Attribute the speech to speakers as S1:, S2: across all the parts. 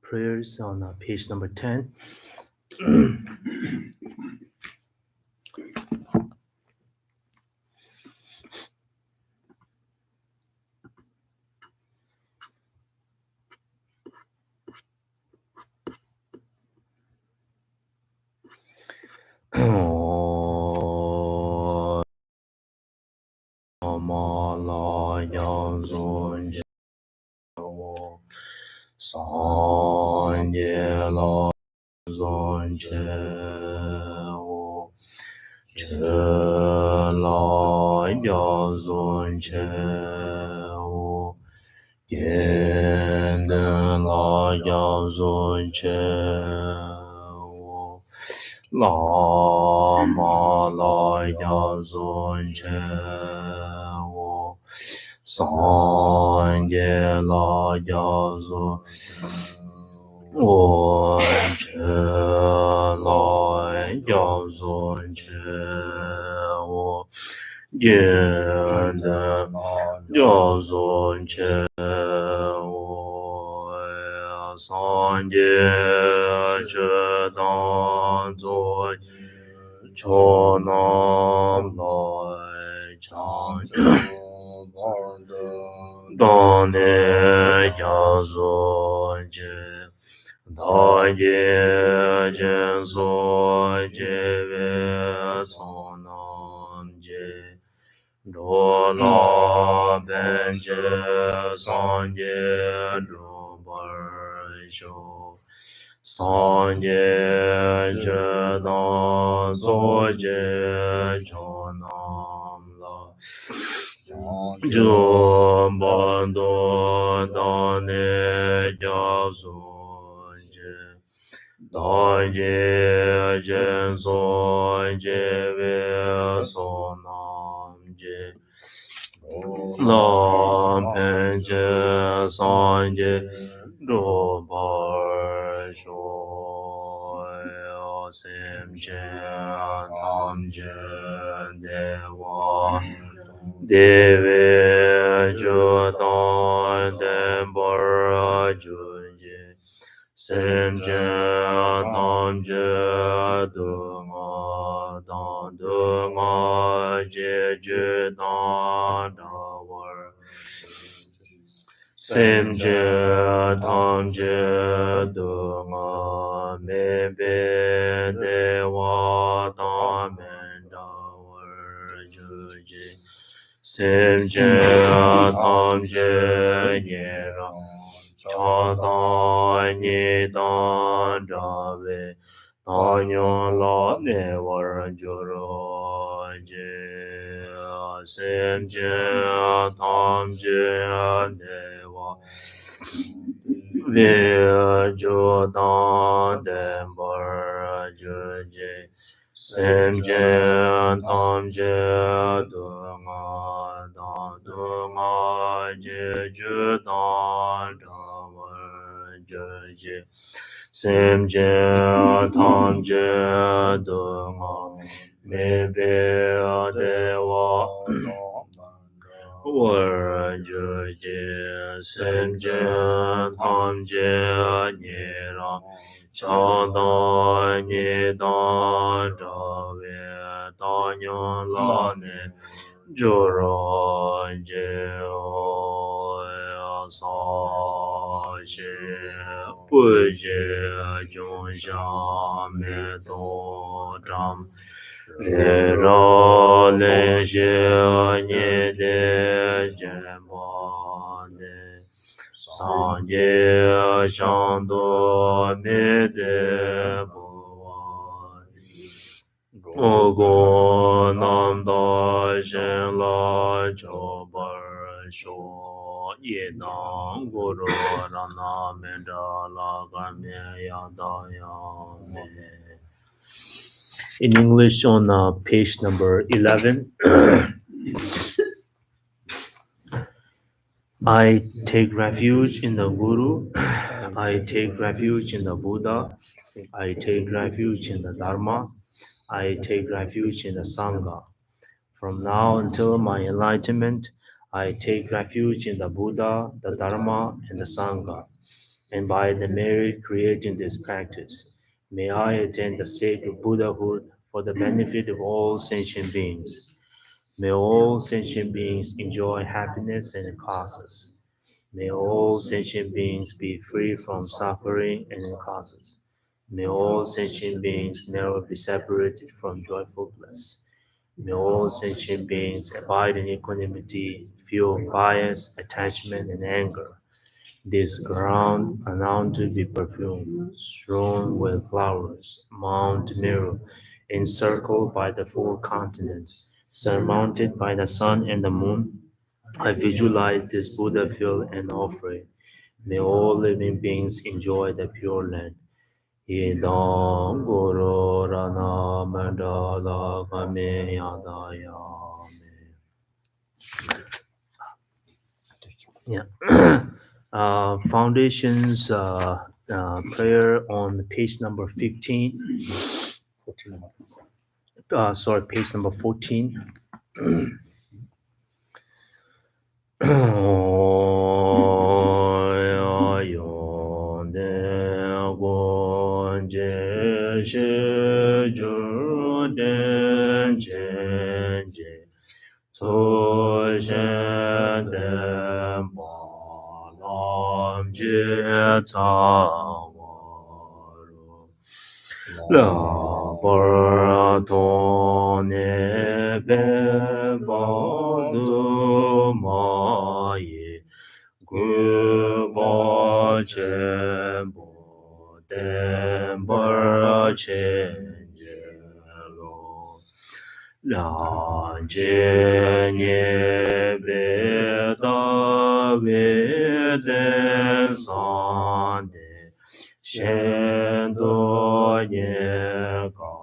S1: Prayers on page number 10. In English on page number 11. I take refuge in the Guru. I take refuge in the Buddha. I take refuge in the Dharma. I take refuge in the Sangha. From now until my enlightenment, I take refuge in the Buddha, the Dharma, and the Sangha, and by the merit created in this practice, may I attain the state of Buddhahood for the benefit of all sentient beings. May all sentient beings enjoy happiness and causes. May all sentient beings be free from suffering and causes. May all sentient beings never be separated from joyful bliss. May all sentient beings abide in equanimity, free of bias, attachment, and anger. This ground allowed to be perfumed, strewn with flowers, Mount Meru, encircled by the four continents, surmounted by the sun and the moon. I visualize this Buddha field and offer it. May all living beings enjoy the pure land. Idam Guru Rana Mandala Kame Yadayame. Yeah. Foundations prayer on page number 15. Sorry, page number 14. Yon de guan je shi ju den chen je cu shen den pa lam je ca wa ru la par ton ne be ba du ma ye gu ba chen bo den bar chen je lo la je nye be da we den san de shen do nye ga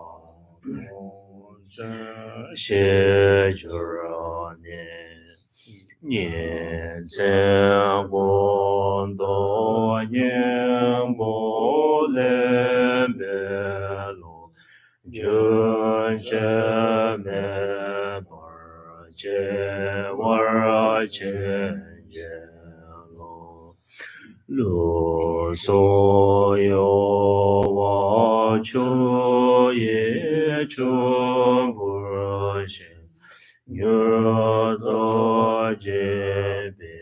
S1: she ju ra ne 念zen光多念波勒贝罗，觉觉没波觉瓦切耶罗，罗所有我求也求不现。 Nyurdo jebe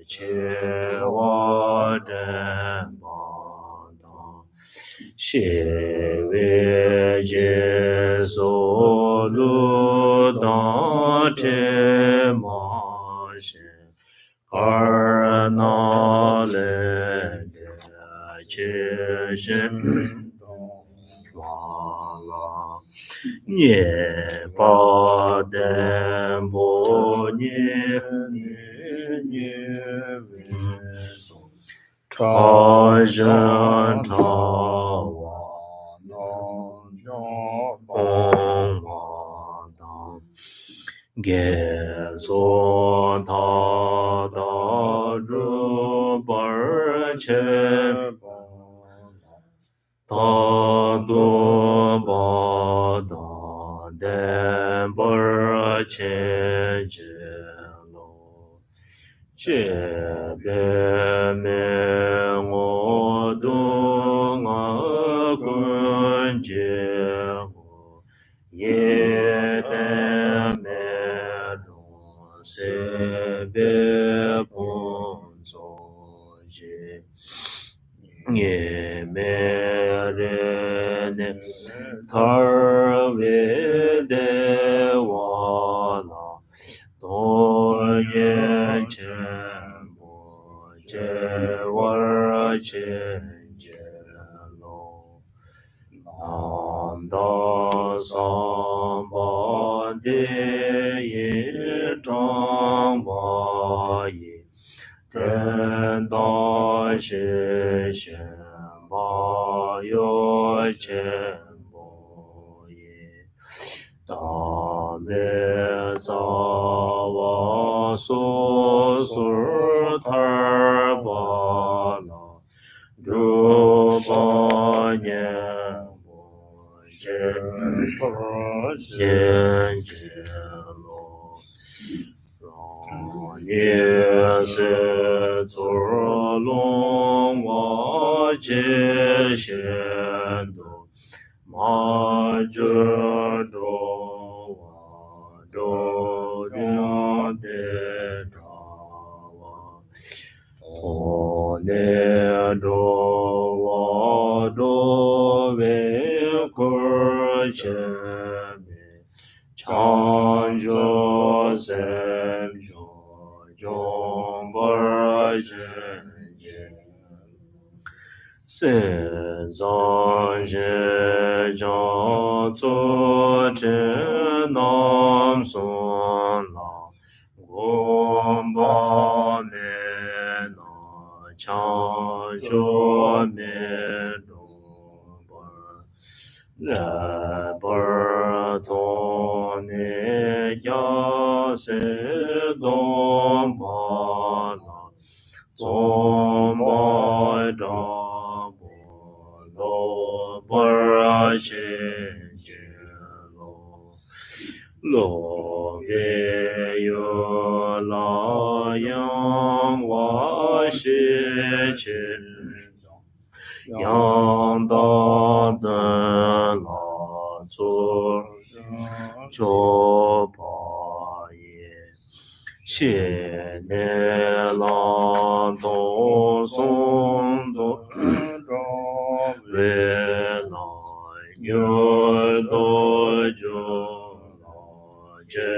S1: che wa den ba da she we je so lu da te ma she kar na le de che shen ma la 涅巴登波涅涅涅维宗，茶圣茶瓦那嗡瓦当，给索他达如巴尔切巴。 ta do ba da den bar chen je lo che be me ngo du nga kun je ho ye den me do se be pon zo je Nye me re ne tar ve de wa la do ye chen bo je war chen je lo nam da sam ba de ye tang ba ye 天道是玄巴有钱不也，大灭杂瓦苏苏塔巴拉，诸巴念不是不现前罗。zur long wa jie shen du ma zhe zhou wa zhou liang de zhao wa to ne zhou wa zhou wei kur chen mi chang zhou sem zhou zhong bar zhen jie sen zang zhe zhang zu zhen nam sun la gong ba me na chang zhu me dong bar le bar dong ne ya se dong ba la zong ba da bo lo bar chen jie lo lo ge yo la yang wa shi chen yang da de la zu zhou ba ye xie ne lang dong song dong wei lai niu do zhou la zhe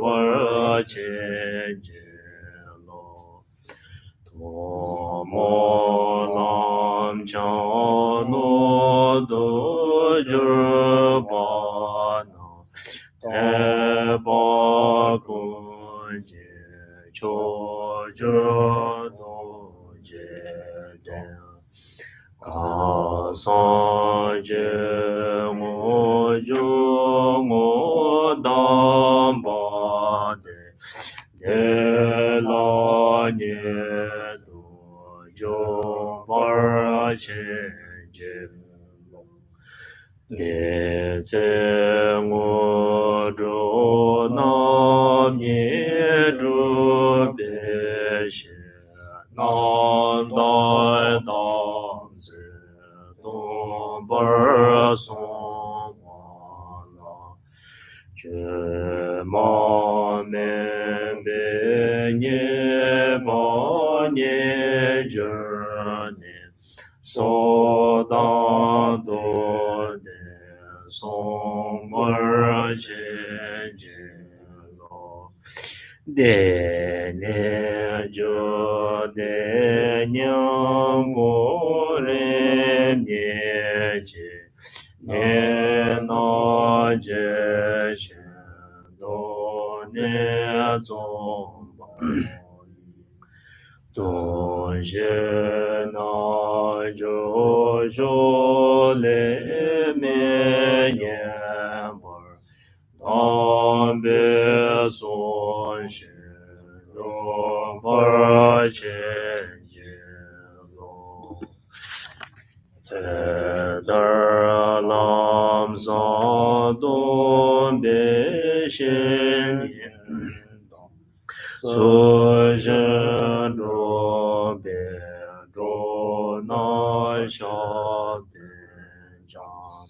S1: wer qian jie lo to mo lam chang no do zhe ba na te ba kun jie qiu zhe do jie den ga san jie mo zhu mo dang ba de la nie du zhou bar qian jie le zhe ngo zhou nam nie zhu bie xie nam dai dang zi dong bar song wa la zhe ma men be nie ba nie zhe ne so dang du de song bar qian jie lo de ne zhe de niang mo ren nie jie ne na jie shen do ne zong ba dong xie na zhou zhou le me yan bar dang be song shen rong bar qian jie lo te dar lam zang dong be shen yan zu zhen zhuo bie zhuo nan xiao bian zhang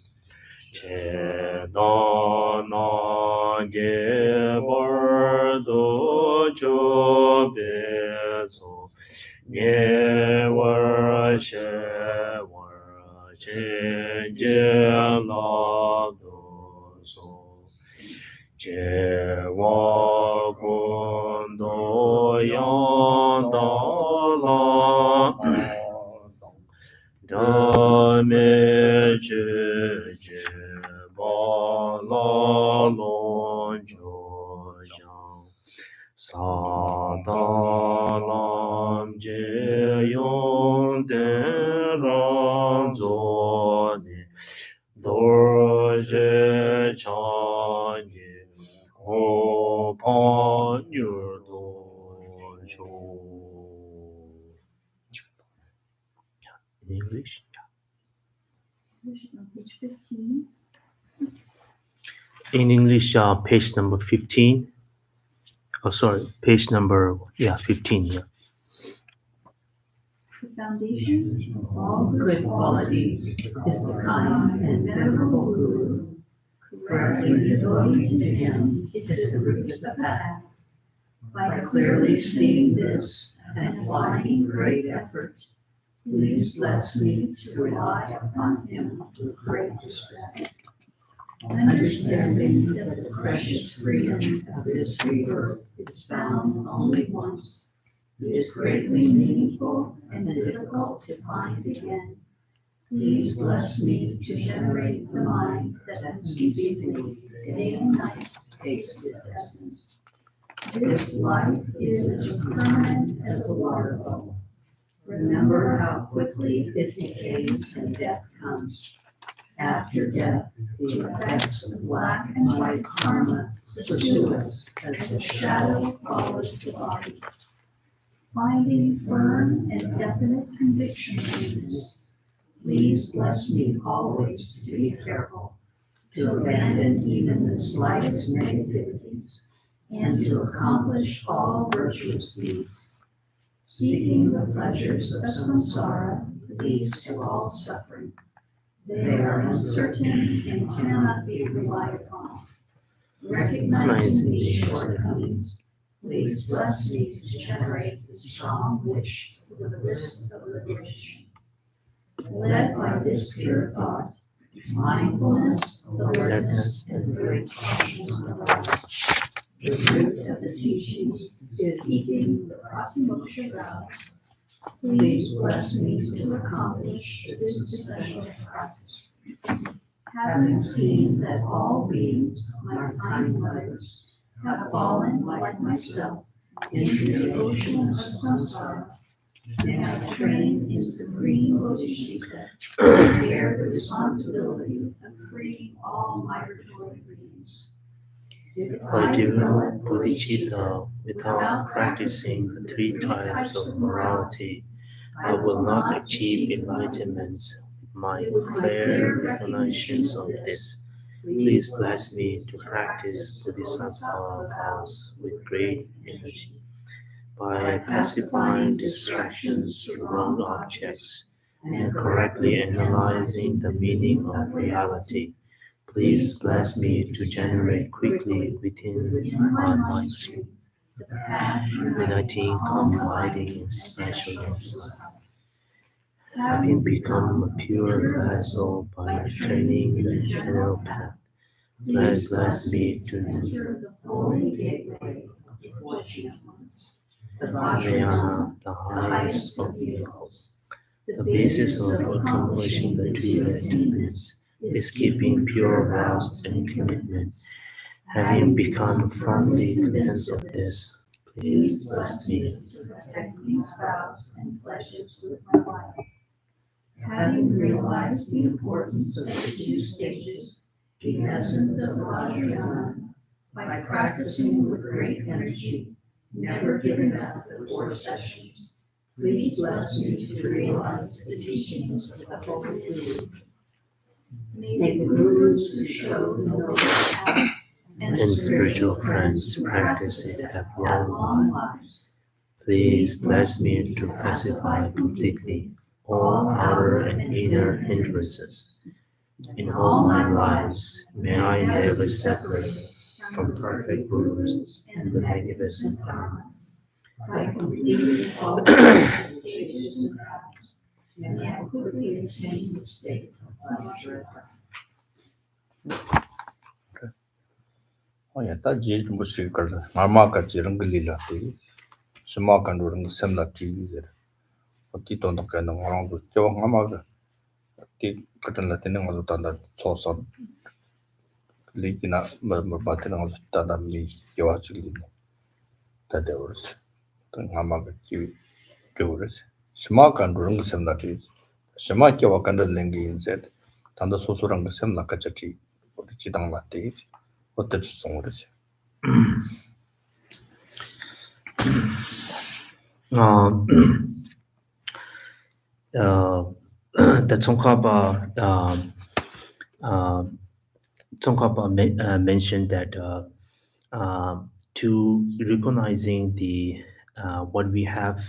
S1: che dan nan ge bar du zhu bie cu nie wer xie wer qian jie la du su jie wa gun do yang da la zhe me zhi jie ba la long zhuo yang sa da lam jie yong de ran zuo ni do zhe chang ye ho pa yu do shu. In English?
S2: Page 15.
S1: In English, page number 15. Oh, sorry, page number 15. Yeah.
S2: foundation of all good qualities is the kind and venerable Guru. Correctly devoting to him is the root of the path. By clearly seeing this and applying great effort, please bless me to rely upon him with great respect. Understanding that the precious freedom of this rebirth is found only once, is greatly meaningful and difficult to find again. Please bless me to generate the mind that unceasingly, day and night, takes its essence. This life is as permanent as a water bubble. Remember how quickly it decays and death comes. After death, the effects of black and white karma pursue us as the shadow follows the body. Finding firm and definite conviction in this, please bless me always to be careful, to abandon even the slightest negativities, and to accomplish all virtuous deeds. Seeking the pleasures of samsara leads to all suffering. They are uncertain and cannot be relied upon. Recognizing these shortcomings, please bless me to generate the strong wish for the bliss of liberation. Led by this pure thought, mindfulness, alertness, and great caution arise. The root of the teachings is keeping the Pratimoksha vows. Please bless me to accomplish this essential practice. Having seen that all beings, my kind mothers, have fallen like myself into the ocean of samsara, and have trained in supreme bodhicitta to bear the responsibility of freeing all migratory beings. If I
S1: Cultivate
S2: develop
S1: bodhicitta without practicing the three types of morality, I will not achieve enlightenment with my clear recognition of this. Please bless me to practice bodhisattva vows with great energy. By pacifying distractions to wrong objects and correctly analyzing the meaning of reality, please bless me to generate quickly within my mind stream, uniting, combining, and specializing. Having become a pure vessel by training the general path, bless me to
S2: enter the holy gateway of the fortunate ones, the
S1: Vajrayana, the
S2: the highest
S1: highest
S2: of
S1: of
S2: vehicles.
S1: the basis of accomplishing the two attainments is keeping pure vows and commitment. Having become firmly convinced of this, please bless me.
S2: to protect these vows and pledges with my life. Having realized the importance of the two stages, the essence of Vajrayana, by practicing with great energy, never giving up the 4 sessions, please bless me to realize the teachings of the Holy Guru. May the Gurus who show the noble path
S1: And spiritual friends practice it have
S2: have
S1: long
S2: long
S1: lives.
S2: lives.
S1: Please bless me to pacify completely all outer and inner hindrances. In all my lives, may I never separate from perfect gurus and the magnificent Dharma.
S2: By completing all the stages and paths, may I quickly attain the state of Vajrayana.
S3: Oh ya, ta ji mu shi kar ma ma ka ji rang li la ti. Shima kan ro rang sem la ji yi. O ti ton ka na ngang du. Jo nga ma ga. Ti ka tan la tin nga ta da so so. Li ki na ma ba tin nga ta da mi yo a chi li. Ta de ro. Ta nga ma ga ji jo ro. Shima kan ro rang sem la ji. Shima ki wa kan da leng gi in zet. Ta da so so rang sem la ka cha chi. O ti chi dang la ti. O ta chi song ro.
S1: Um, the Tsongkhapa mentioned that to recognizing the what we have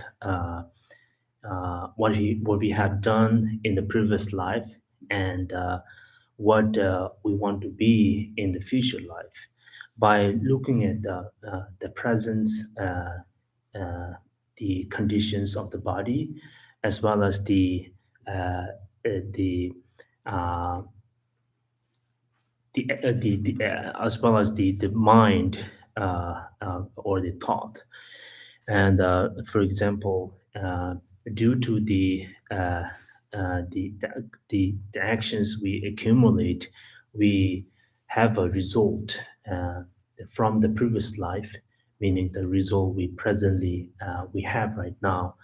S1: what we have done in the previous life, and what we want to be in the future life. By looking at the present, uh, the conditions of the body, as well as the uh, as well as the mind, or the thought. And for example, due to the actions we accumulate, we have a result from the previous life, meaning the result we have right now.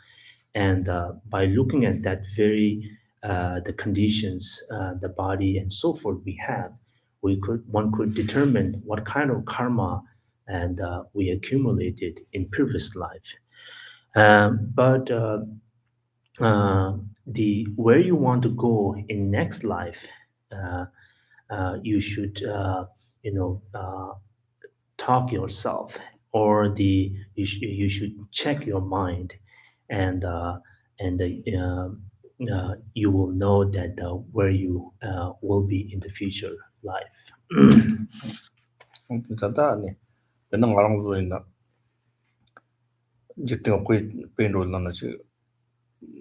S1: And by looking at that very the conditions, the body and so forth we have, one could determine what kind of karma and we accumulated in previous life. But the where you want to go in next life, uh, you should talk yourself, or you should check your mind, and you will know that where you will be in the future life.
S3: 진짜다 아니 맨날 말한 거 있나 이제 또 거의 벤롤라나 지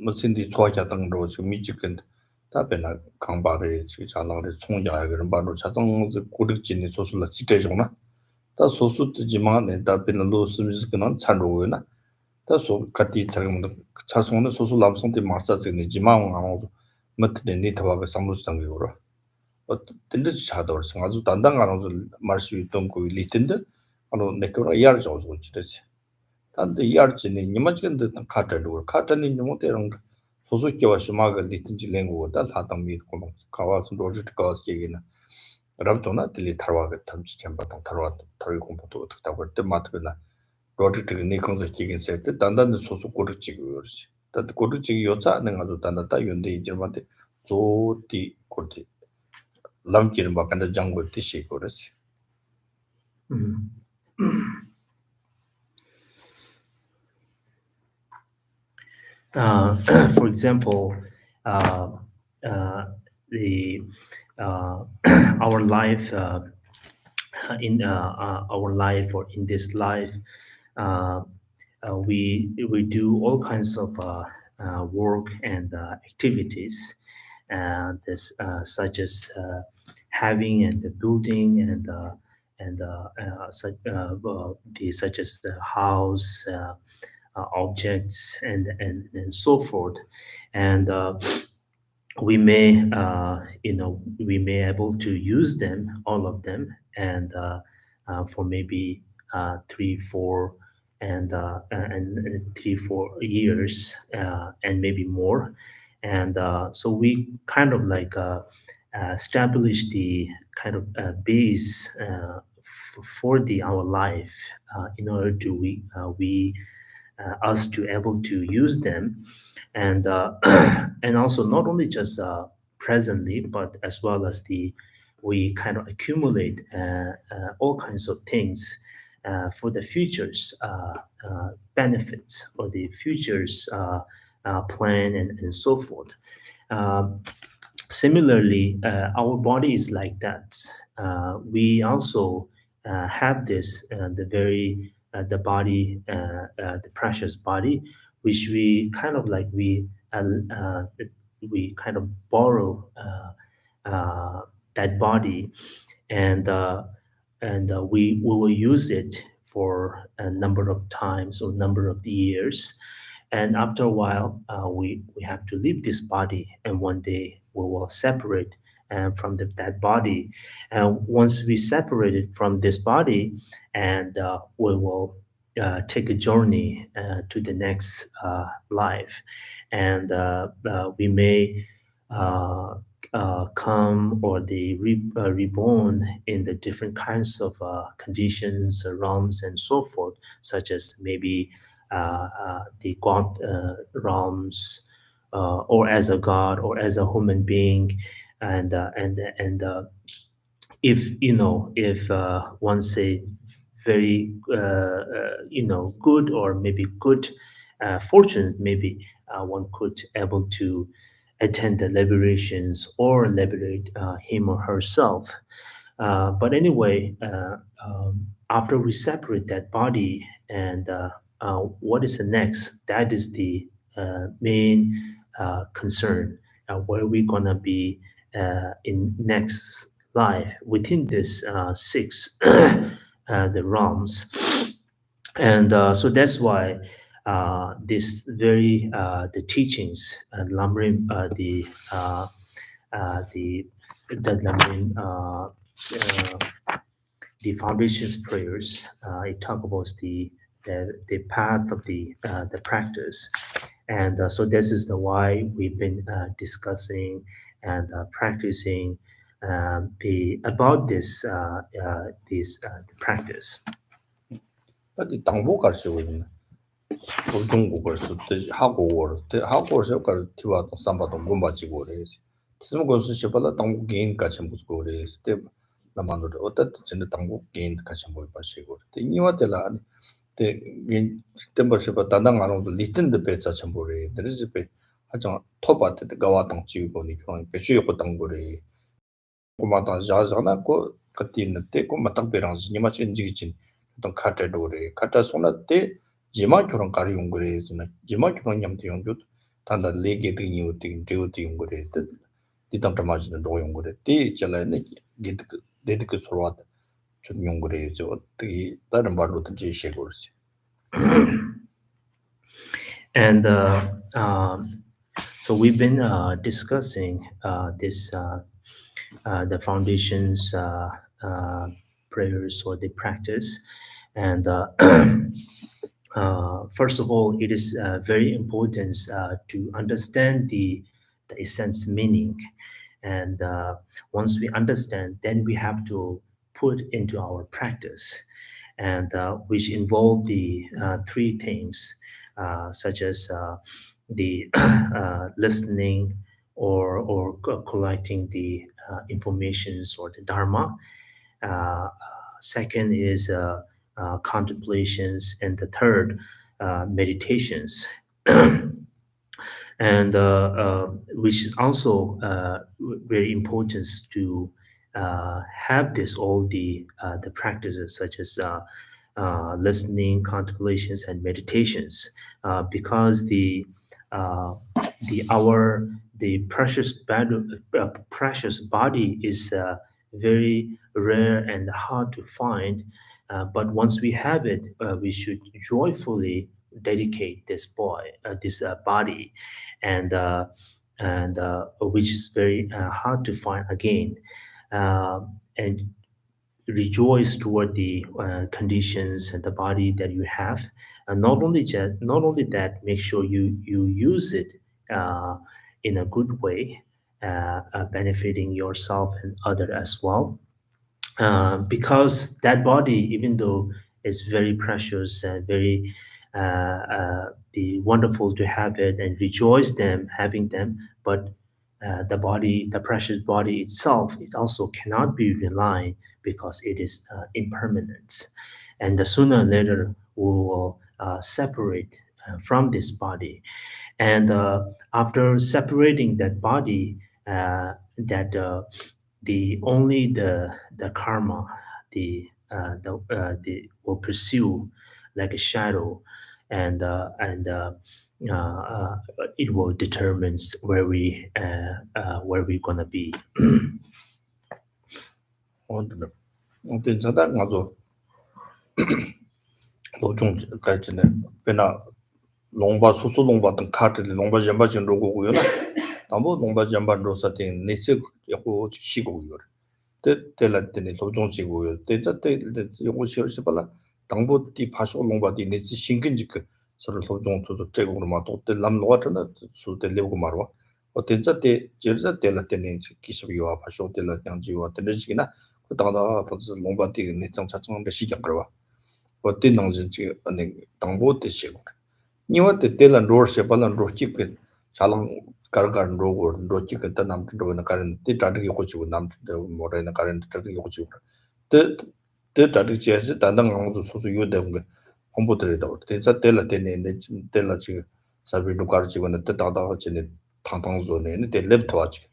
S3: 무슨디 초자당 로 지금 미치근 답변나 강바를 지 잘나를 총자야 그런 바로 자동스 고득진이 소술라 지대종나 다 소수지만 답변은 로스미스그는 찬로나 다소 같이 자금도 차송의 소수 남성들 마사지는 지망 아무 맞대 니타와가 상로스당 거로 근데 차도 아주 단단한 걸 말수 있던 거 리텐데 아노 네코라 이야를 줘 주지 단데 이야르지니 니마지근데 카타로 카타니 니모테랑 소소께와 심하게 리텐지 랭고다 다당미 고마 가와서 로지트 가스기나 람존나 들리 타와가 탐지 챵바당 타와 타리 공부도 어떻게 때 마트나 로지트 니 컨서 기긴 세트 단단데 소소 고르지고 그러지 단데 고르지기 요자 내가 단다다 윤데 이제마데 조티 고르지 람기는 바간다 장고 뜻이 그러지
S1: Mm. For example, uh, uh, the our life in our life, or in this life, uh, we do all kinds of work and activities, and this such as having and the building and such as the house, objects, and so forth. And we may able to use them, all of them, and for maybe 3 4 and 3 4 years, and maybe more. And so we kind of like establish the kind of base for the our life, in order to we us to able to use them. And and also not only just presently, but as well as the we kind of accumulate all kinds of things for the futures benefits, or the futures plan, and so forth. Um, Similarly, our body is like that. We also have this the very the body, the precious body, which we kind of like we kind of borrow that body, and we will use it for a number of times or number of years. And after a while, we have to leave this body, and one day we will separate from that body. And once we separate it from this body, and we will take a journey to the next life. And we may uh, come, or reborn in the different kinds of conditions, realms, and so forth, such as maybe the god realms, or as a god, or as a human being. And if if one say very good, or maybe good fortune maybe one could able to attend the liberations or liberate him or herself. But anyway, after we separate that body, and what is the next? That is the main concern. Where we gonna be in next life within this six the realms, and so that's why this very the teachings and the Lamrim the foundations prayers. It talk about the path of the practice, and so this is the why we've been discussing and practicing the about the practice.
S3: 어디 당보 갈 수 있는 중국 걸수 하고 하고서 갈 티와 삼바도 못 맞지고 그래. 무슨 것을 싶어도 당보 개인 같이 못 그래. 때 나만도 어떻게 진짜 당보 개인 같이 못 봐시고. 이와텔라 때 템버십을 단당 안 오도 리튼데 배차 전부래. 그래서 배 하정 토바때 가와당 지우고니 그런 배수욕고 당고래. 고마다 자자나 고 같이는데 고 마땅배랑지 니마치 인지기진 어떤 카트도래. 카트 손한테 지마 그런 가리 용거래잖아. 지마 그런 냠도 용도 단다 레게 되니 어떻게 되어도 용거래. 디담도 맞는 도 용거래. 티 잘라네 기드 데드그 소와 좀 용거래. 저 어떻게 다른 말로 든지 시고르지.
S1: And so we've been discussing the foundations prayers or the practice, and first of all, it is very important to understand the essence meaning, and once we understand, then we have to put into our practice, and which involve the three things, such as the listening or collecting the informations or the dharma. Second is contemplations, and the third meditations. And which is also very important to have this all the practices such as listening, contemplations, and meditations, because the precious body is very rare and hard to find. But once we have it, we should joyfully dedicate this body, and which is very hard to find again, and rejoice toward the conditions and the body that you have, and not only that, make sure you use it in a good way, benefiting yourself and other as well, because that body, even though it's very precious and very be wonderful to have it and rejoice them having them, but the precious body itself, it also cannot be relied because it is impermanent, and the sooner or later we will separate from this body, and after separating that body, that the only the karma, the will pursue like a shadow, and it will determines where we gonna be.
S3: 어떤 자다 가서 도중 같이네. 배나 농바 소소 농바 등 카드 농바 점바 좀 로고고요. 아무 농바 점바로 사팅 네세 야고 시고요. 때때라때네 도중 지고요. 때때 요거 시어시발라 당보디 파쇼 농바디 네지 신근지 그 서로 도중 소소 제국으로 마도 때 남로와트나 수때 레고 말와. 어ten자 때 제르자 때라때네 기습이와 파쇼 때라 양지와 때르지기나 그다가 벌써 농바디 네정 자정한 게 시작 걸어. 어때 능진지 아니 당보디 시고. 니와테 때란 로르세 발란 로치크 잘랑 가르가르 로고 로치크 때 남도는 가는 때 다르게 고치고 남도 모래는 가는 다르게 고치고 때 다르게 제지 단당 강도 소소 요된 거 홍보들이다. 대자 때라 때네 때라 지금 사비 누가르 지고는 뜻다다 하지네 탕탕존에 네 랩토아지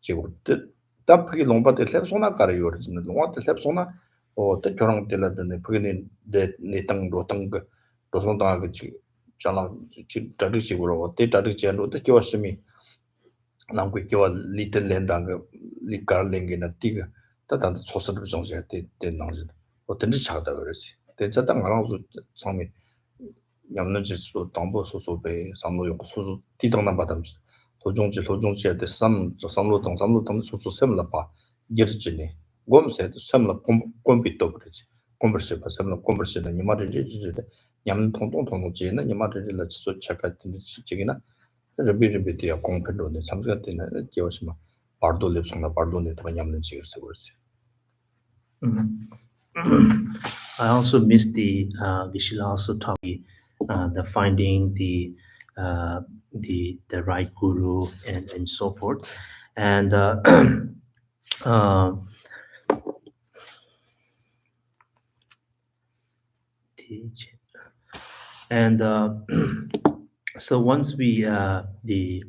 S3: 지고 뜻 답하기 롱바데 랩소나 가려 요르지는 롱바데 랩소나 어때 결혼 때라더니 그게 네 땅도 땅그 도송다 그지 자라 지 다르시고로 어때 다르지 않고도 교수님이 남고 교와 리틀 랜다가 리카랭게나 티가 다다 소설을 정지할 때 나오지 어떤지 찾다 그러지 대자 땅 알아서 상미 냠는 지수도 담보 소소배 삼로용 소소 뒤동난 받음지 도종지에 대 삼로 등 소소 셈라 봐 이르지니 곰세 셈라 곰비도 그러지 곰버시 봐 셈라 곰버시는 니 말이 지지데 냠는 통통통지는 니 말이 지서 착같은 지기나 rebe 공편로 네 참가 때는 기억하시면 바르도 랩송나 바르도네 더 냠는 지를 쓰고 있어요.
S1: Mhm. I also missed the Vishila also taught me the finding the right guru and so forth, and uh, teach and so once we uh, the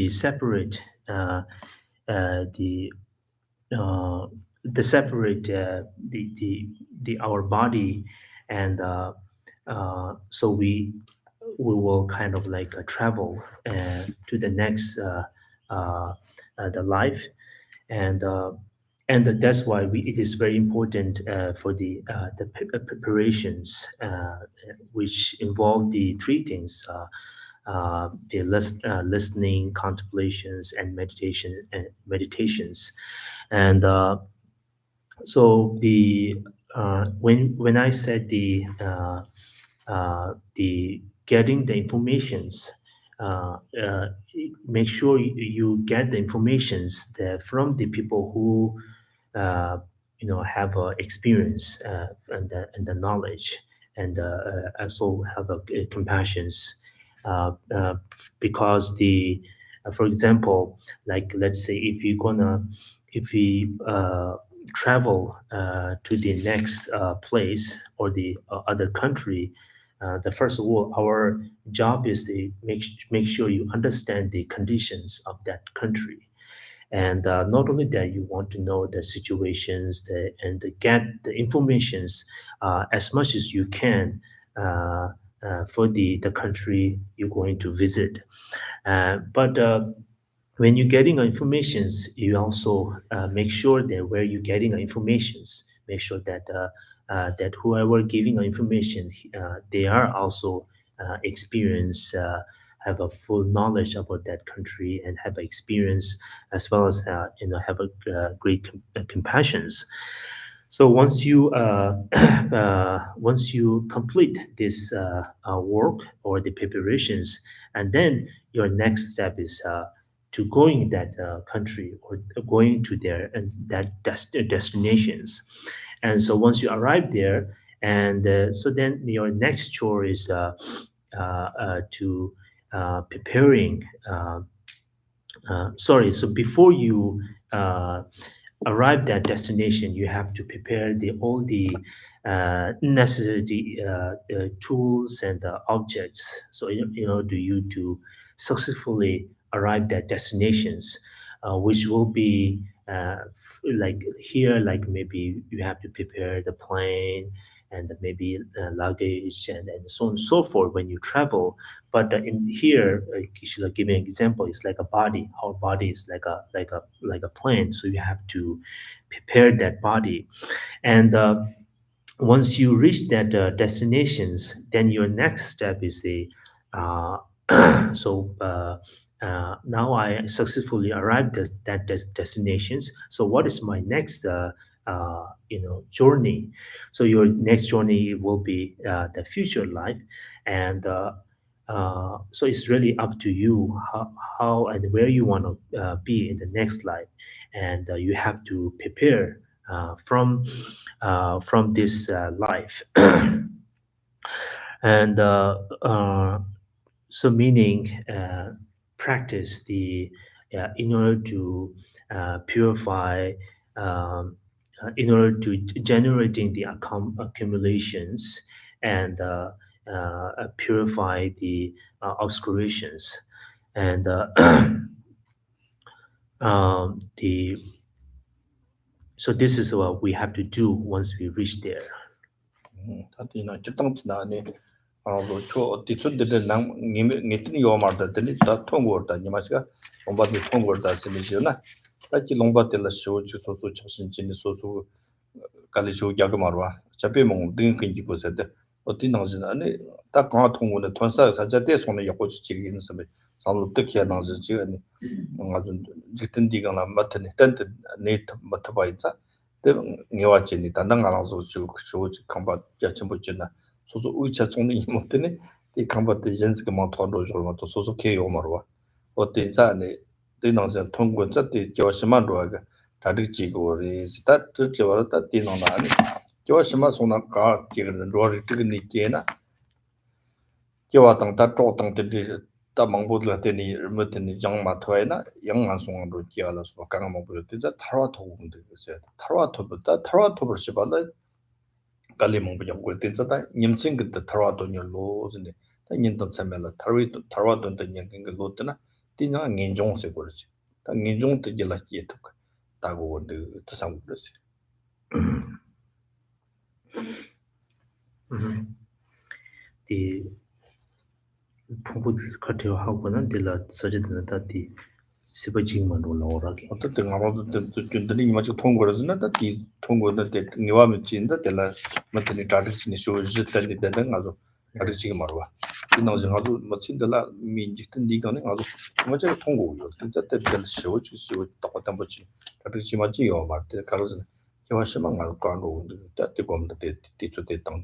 S1: separate the uh, the separate the our body and so we will kind of like travel to the next uh, the life and that's why it is very important for the preparations which involve the three things listening, contemplations, and meditations. And so the when I said the getting the informations, uh, uh, make sure you get the informations that from the people who uh, have experience and the knowledge and also have a compassions because for example, like let's say if we travel to the next place or the other country, the first of all, our job is to make sure you understand the conditions of that country, and not only that, you want to know the situations and get the informations as much as you can for the country you're going to visit. But when you're getting informations, you also make sure that where you're getting informations, make sure that that whoever giving information, they are also experienced, have a full knowledge about that country and have experience as well as have a great compassions. So once you complete this work or the preparations, and then your next step is to going that country or going to their and that destinations. And so once you arrive there, and so then your next chore is to preparing. Sorry, so before you arrive at destination, you have to prepare all the necessary tools and objects. So in order to you to successfully arrive at destinations, which will be like here, like maybe you have to prepare the plane and maybe luggage and so on and so forth when you travel. But in here, Kishila giving an example, it's like a body. Our body is like a plane, so you have to prepare that body. And once you reach that destinations, then your next step is the uh, so now I successfully arrived at that destinations. So what is my next journey? So your next journey will be the future life, and so it's really up to you how and where you want to be in the next life, and you have to prepare from this life. And so meaning practice the in order to purify, in order to generating the accumulations, and purify the obscurations, and the so this is what we have to do once we reach there.
S3: 다디나 직당치나니 저 디츠드데 남 니미니 요마르다 데니 다 통고르다 니마시가 롱바디 통고르다 스미시나 다치 롱바텔라 쇼치 소소 차신진이 소소 갈리쇼 야그마르와 잡베몽 딩긴지 보세데 어디나지나 아니 딱 강화 통고네 톤사 사자데 손에 약고치 지기는 섬에 살로트 키야나지 지니 아주 직든 디가나 마트네 딴데 네트 마트바이자 니와치니 단단가라서 쇼치 컴바 야침부지나 소소 의차 총리 못되네 이 컴바트 젠스가 많다로 저러면또 소소 케요 말와 어때 자네 되나서 통고 자때 교시만로가 다들 지고리 스타트 저러다 되나나니 교시만 소나가 지금 로리 뜨니 게나 교와당 다 쪼당 다 망보들 때니 뭐더니 장마 토에나 영만 송으로 기알아서 강가 먹을 때자 타와 토군데 그래서 타와 토부터 타와 토를 시발라 갈리 먹고 연구 때자다 님친 그때 타와 돈열로 근데 다 년도 참말라 타와 돈도 년긴 거 로트나 디나 년종세 그러지 다 년종 때질라 기에도 다고 원데 뜻상 그러지
S1: the 풍부 같아요 하고는 딜라 서지드는 다디 시버징만 올라오라게
S3: 어떻든 아마도 준들이 이마저 통과르즈나 다디 통과는 때 니와면 진다 될라 맞더니 다르치니 쇼즈들이 되는 아주 다르치게 말와 이나서 아주 멋진들라 민직든 니가는 아주 맞아 통과요 진짜 때들 쇼즈 똑같은 거지 다르치 맞지요 말때 가르즈는 제가 심한 거 까로 때때 보면 때 뒤쪽에 땅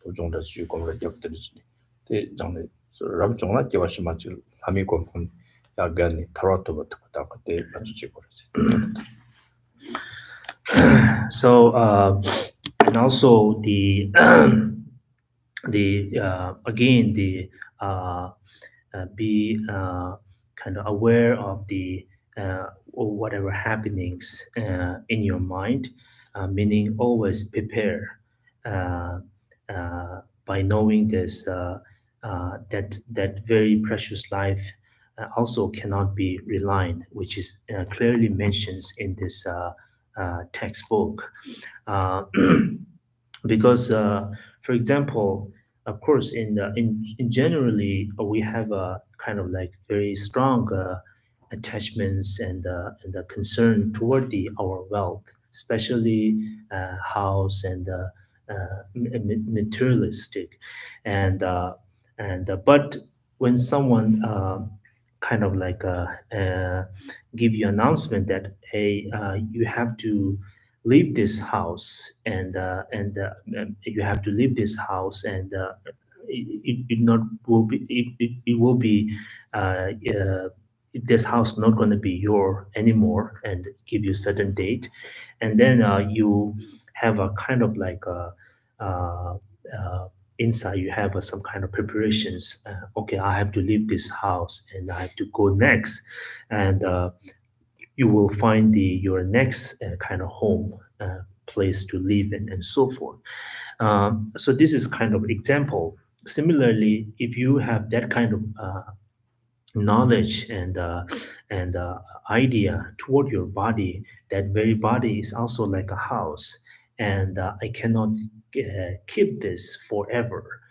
S3: 도중다 쉬고를 역들이지 때 장에 람종나 제가 심하지 함이 공품 야간이 타로토부터 그때 맞추지 버렸어요.
S1: So and also the again the be kind of aware of the or whatever happenings in your mind, meaning always prepare uh, by knowing this that very precious life also cannot be relied, which is clearly mentions in this textbook. Uh, because for example, of course in generally we have a kind of like very strong attachments and the concern toward the our wealth, especially house and materialistic, and but when someone kind of like give you announcement that hey you have to leave this house and you have to leave this house and it not will be it will be this house not going to be your anymore and give you a certain date, and then you have a kind of like a uh, uh, inside you have some kind of preparations. Okay, I have to leave this house and I have to go next, and you will find the your next kind of home place to live in and so forth. So this is kind of example. Similarly, if you have that kind of knowledge and idea toward your body, that very body is also like a house, and I cannot keep this forever,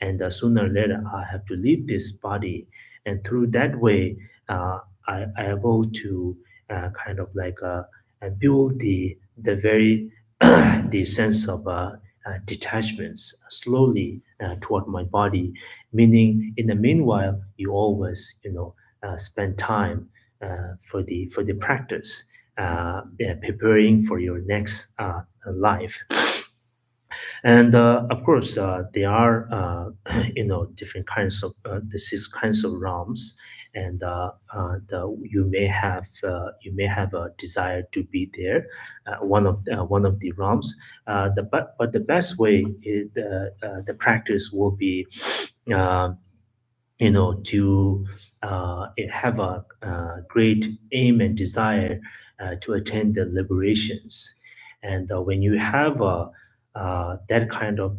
S1: and sooner or later I have to leave this body, and through that way I able to kind of like build the very the sense of detachments slowly toward my body, meaning in the meanwhile you always spend time for the practice, preparing for your next life. And of course there are different kinds of the six kinds of realms, and you may have a desire to be there, one of the realms, but the best way is the practice will be uh, to have a great aim and desire to attain the liberations. And when you have that kind of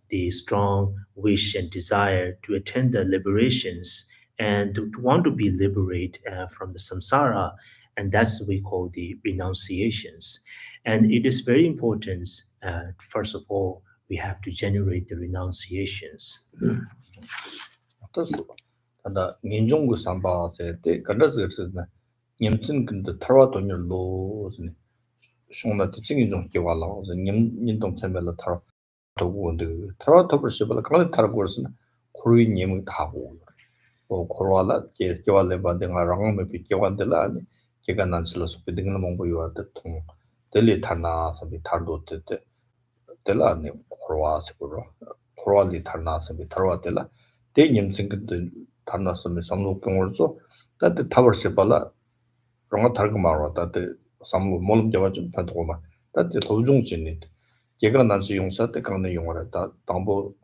S1: the strong wish and desire to attain the liberations and to want to be liberated from the samsara, and that's what we call the renunciations. And it is very important. First of all, we have to generate the renunciations.
S3: 어떻소 단다 민중구 삼바세 때 간다스르스나 님친 근데 타와 돈열로 송나 티칭이 좀 끼와라 님 민동 참벨라 타와 도구인데 타와 더블시블 강에 타라고스나 코르이 님이 타고 코로알라 게 끼와래 바데가 랑메 비끼와들라 아니 걔가 난슬라 소피딩을 몽보요한테 통 델리 타나 소비 타르도 때 텔라 아니 코로아스고로 코로알리 타나 소비 타로아텔라 대님승근들 단나서면 삼로병을서 따뜻 타버시 발라 롱아 달고 말아 따뜻 삼로 몰음 잡아 좀 타도고마 따뜻 도중진이 제가 난시 용사 때 강내 용어라 다 담보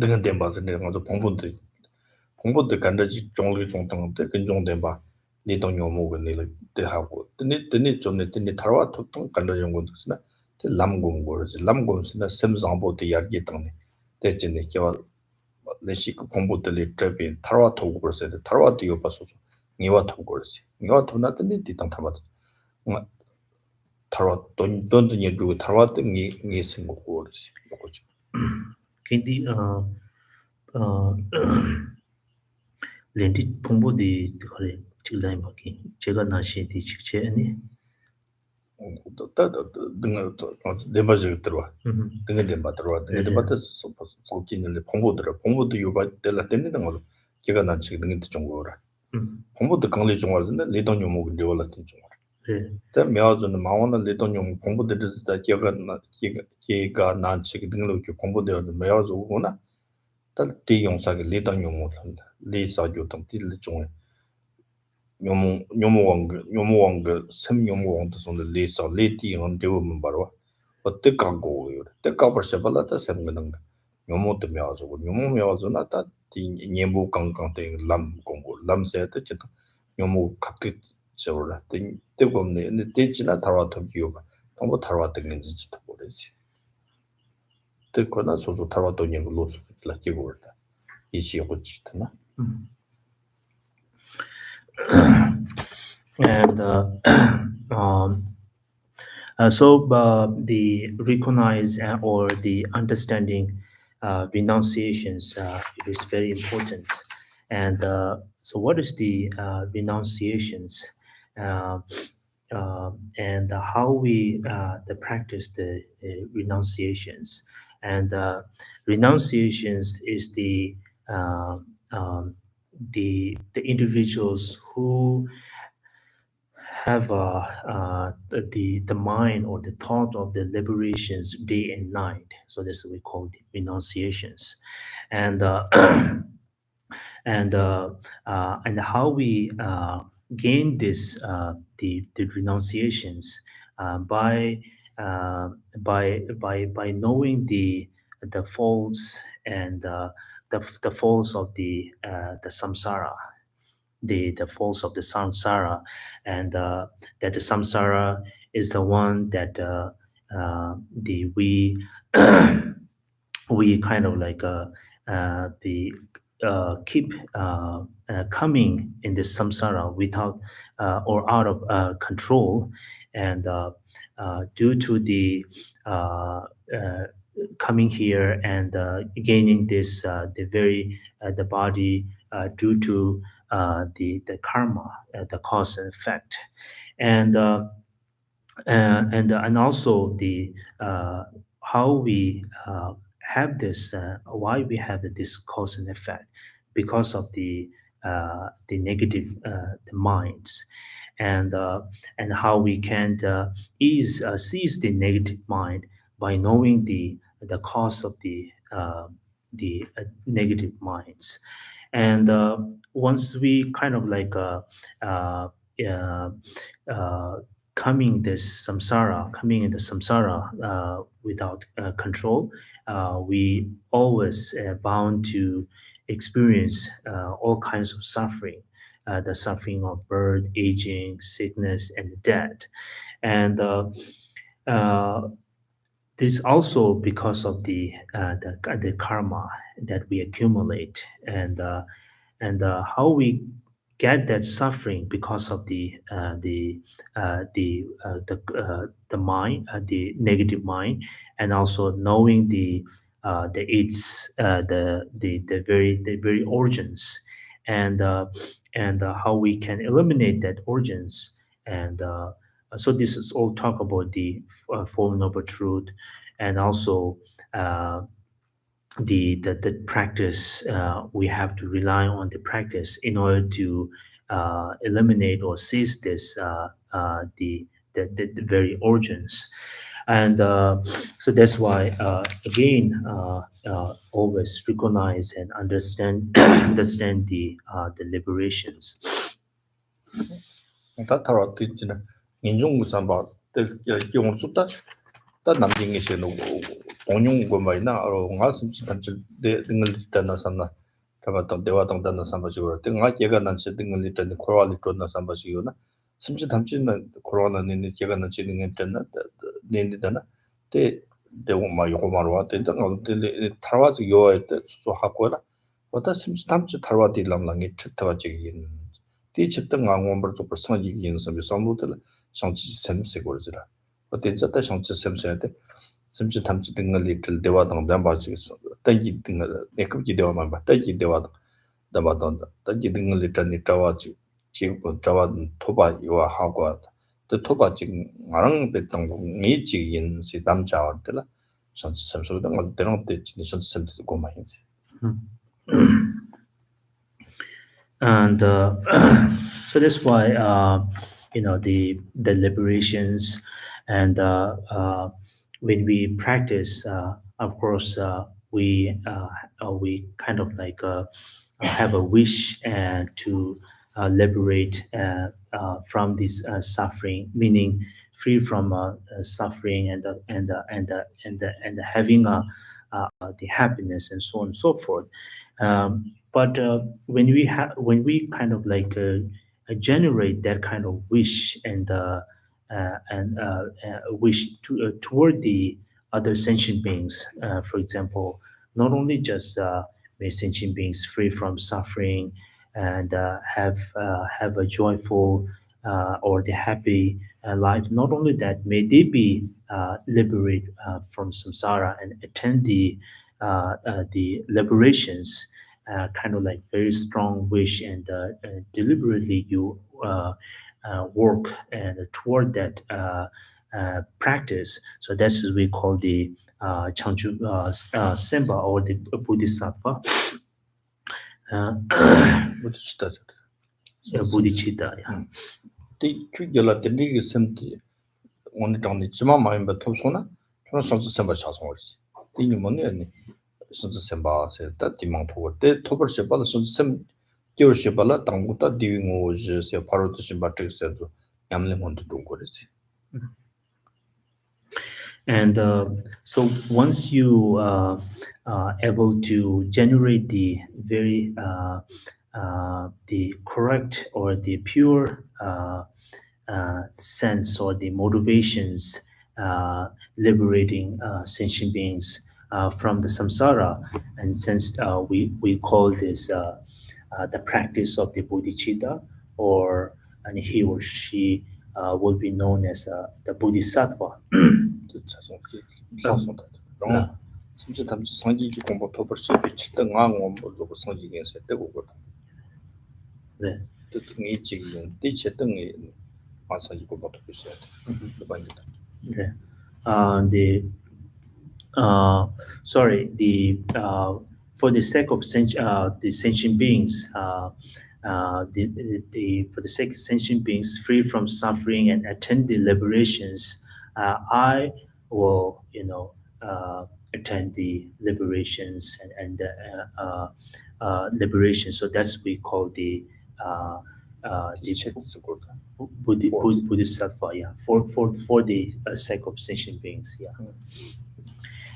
S3: 등은 덴바서 내가 또 봉본들 간다지 종류 종당 때 근종된 바 니동 요모가 내를 때 하고 뜨니 좀네 뜨니 타와 토통 간다 용고스나 때 람공 거지 람공스나 셈상보 때 야기 땅네 대진네 겨 레시 공부들이 저비 타와 토고 그랬어요. 타와 뒤에 봐서 니와 토고 그랬어요. 니와 토나더니 뒤땅 타마도 타와 돈돈이 그 타와 등이 생각고 그랬어요. 그거죠.
S1: 근데 렌디 풍부디 그래 지금 바기 제가 나시디 직체 아니
S3: 또또 등을 내마저 들어와. 등에 내마 들어와. 등에 내마다 속기는 공부도 요바 될라 되는 거. 제가 난 지금 등에 좀 거라. 공부도 강리 좀 와서는 리던 요목 근데 올라 좀. 때 매어는 마원은 리던 용 공부들을 다 제가 난 지금 등을 공부되어 매어서 오거나 딸 대용사게 리던 용목 한다. 리사교 등 딜을 좀 요모왕 샘 요모왕도 손을 리사 리티는 되면 바로 어때 갖고 요 때가 벌써 발라다 샘는 거 요모도 매어서 요모 매어서 나다 디 녀모 강강대 람 공고 람세도 저 요모 갑자기 저라 때고네 근데 때지나 타와도 기요가 너무 타와 되는지 지도 모르지 때거나 소소 타와도 녀고 로스 라기고 그러다 이시 고치트나
S1: and so the recognize or the understanding renunciations it is very important. And so, what is the renunciations, uh, and how we the practice the renunciations? And renunciations is uh, um, the individuals who have the mind or the thought of the liberations day and night. So this is what we call the renunciations, and and how we gain this the renunciations by by knowing the faults and the faults of the samsara, the faults of the samsara, and that the samsara is the one that the we we kind of like the keep coming in this samsara without or out of control, and due to the coming here and gaining this the very the body due to the karma, the cause and effect, and and also the how we have this why we have this cause and effect because of the negative the minds, and how we can ease seize the negative mind by knowing the cause of the negative minds. And once we kind of like uh, uh, uh, coming in the samsara without control, we always bound to experience all kinds of suffering, the suffering of birth, aging, sickness, and death. And uh, this also because of the karma that we accumulate, and how we get that suffering because of the mind, the negative mind, and also knowing the its the very origins, and how we can eliminate that origins, and so this is all talk about the four noble truth, and also uh, the practice. We have to rely on the practice in order to eliminate or seize this the very origins, and so that's why again always recognize and understand understand the liberations.
S3: 다 타로 뒤지나 인종 삼바 때 기본 숫다 다 남긴 게 노고 공용 거 많이나 nga 심지 단지 내 등을 있다나 삼나 잡았던 대화 동단나 삼바지고 등가 제가 난치 등을 있다니 코로나리 존나 삼바지고나 심지 담지는 코로나는 제가 난치 등을 있다나 내니다나 때 대고 막 요거 말로 왔대 등 타와지 요에 때 수소 하고라 어다 심지 담지 타와디 람랑이 쳤다가지긴 디 쳤던 강원벌 또 벌써 이긴 섬이 섬도들 상치 샘세 거지라 어때 저때 상치 샘세야 돼 심지 담지 등을 리틀 대화당 담바지겠어 따기 등을 내급지 대화만 봐 따기 대화당 담바당 따기 등을 리틀니 자와지 지금 자와 토바 요아 하고 또 토바 지금 나랑 됐던 이 지인 시 담자들라 상치 샘소도 뭐 되는 때 진짜 샘도 고마해
S1: And so that's why the liberations, and when we practice, of course we kind of like have a wish to liberate from this suffering, meaning free from suffering, and having the happiness and so on and so forth. But when we kind of like generate that kind of wish, and wish toward the other sentient beings, for example, not only just may sentient beings free from suffering, and have a joyful or the happy life. Not only that, may they be liberated from samsara and attend the liberations. Kind of like very strong wish, and deliberately you work and toward that practice. So that's what we call the Changchu Semba, or the Bodhisattva.
S3: 부딪히다
S1: Bodhicitta. Yeah.
S3: 디 추결라 데리기 셈티 오늘 정리 지마 마임바 톱소나 저는 선수 셈바 자송을지 디니 뭐니 선수 셈바 세다 디망 토고 데 토버 셈바 선수 셈 겨울 셈바라 당고다 디윙오 제 바로 드신 바트스도 얌레 몬도 동거리지
S1: And so once you able to generate the very the correct or the pure sense or the motivations liberating sentient beings from the samsara, and since we call this the practice of the bodhicitta, or and he or she will be known as the bodhisattva.
S3: 자송 자송다 랑 심지 담지 성기기 공부 토버 셈비 칠등 왕원 뭐로 성기기 세 되고 거
S1: 네.
S3: 등이 지금 뒤체등이 완성이 공부 토버 세 많이다
S1: Okay. The sorry, for the sake of the sentient beings, for the sake of sentient beings free from suffering and attend the liberations, I will attend the liberations, and liberation. So that's we call the
S3: 뒤체 쓰고
S1: Bodhisattva, yeah, for the sake of sentient beings, yeah.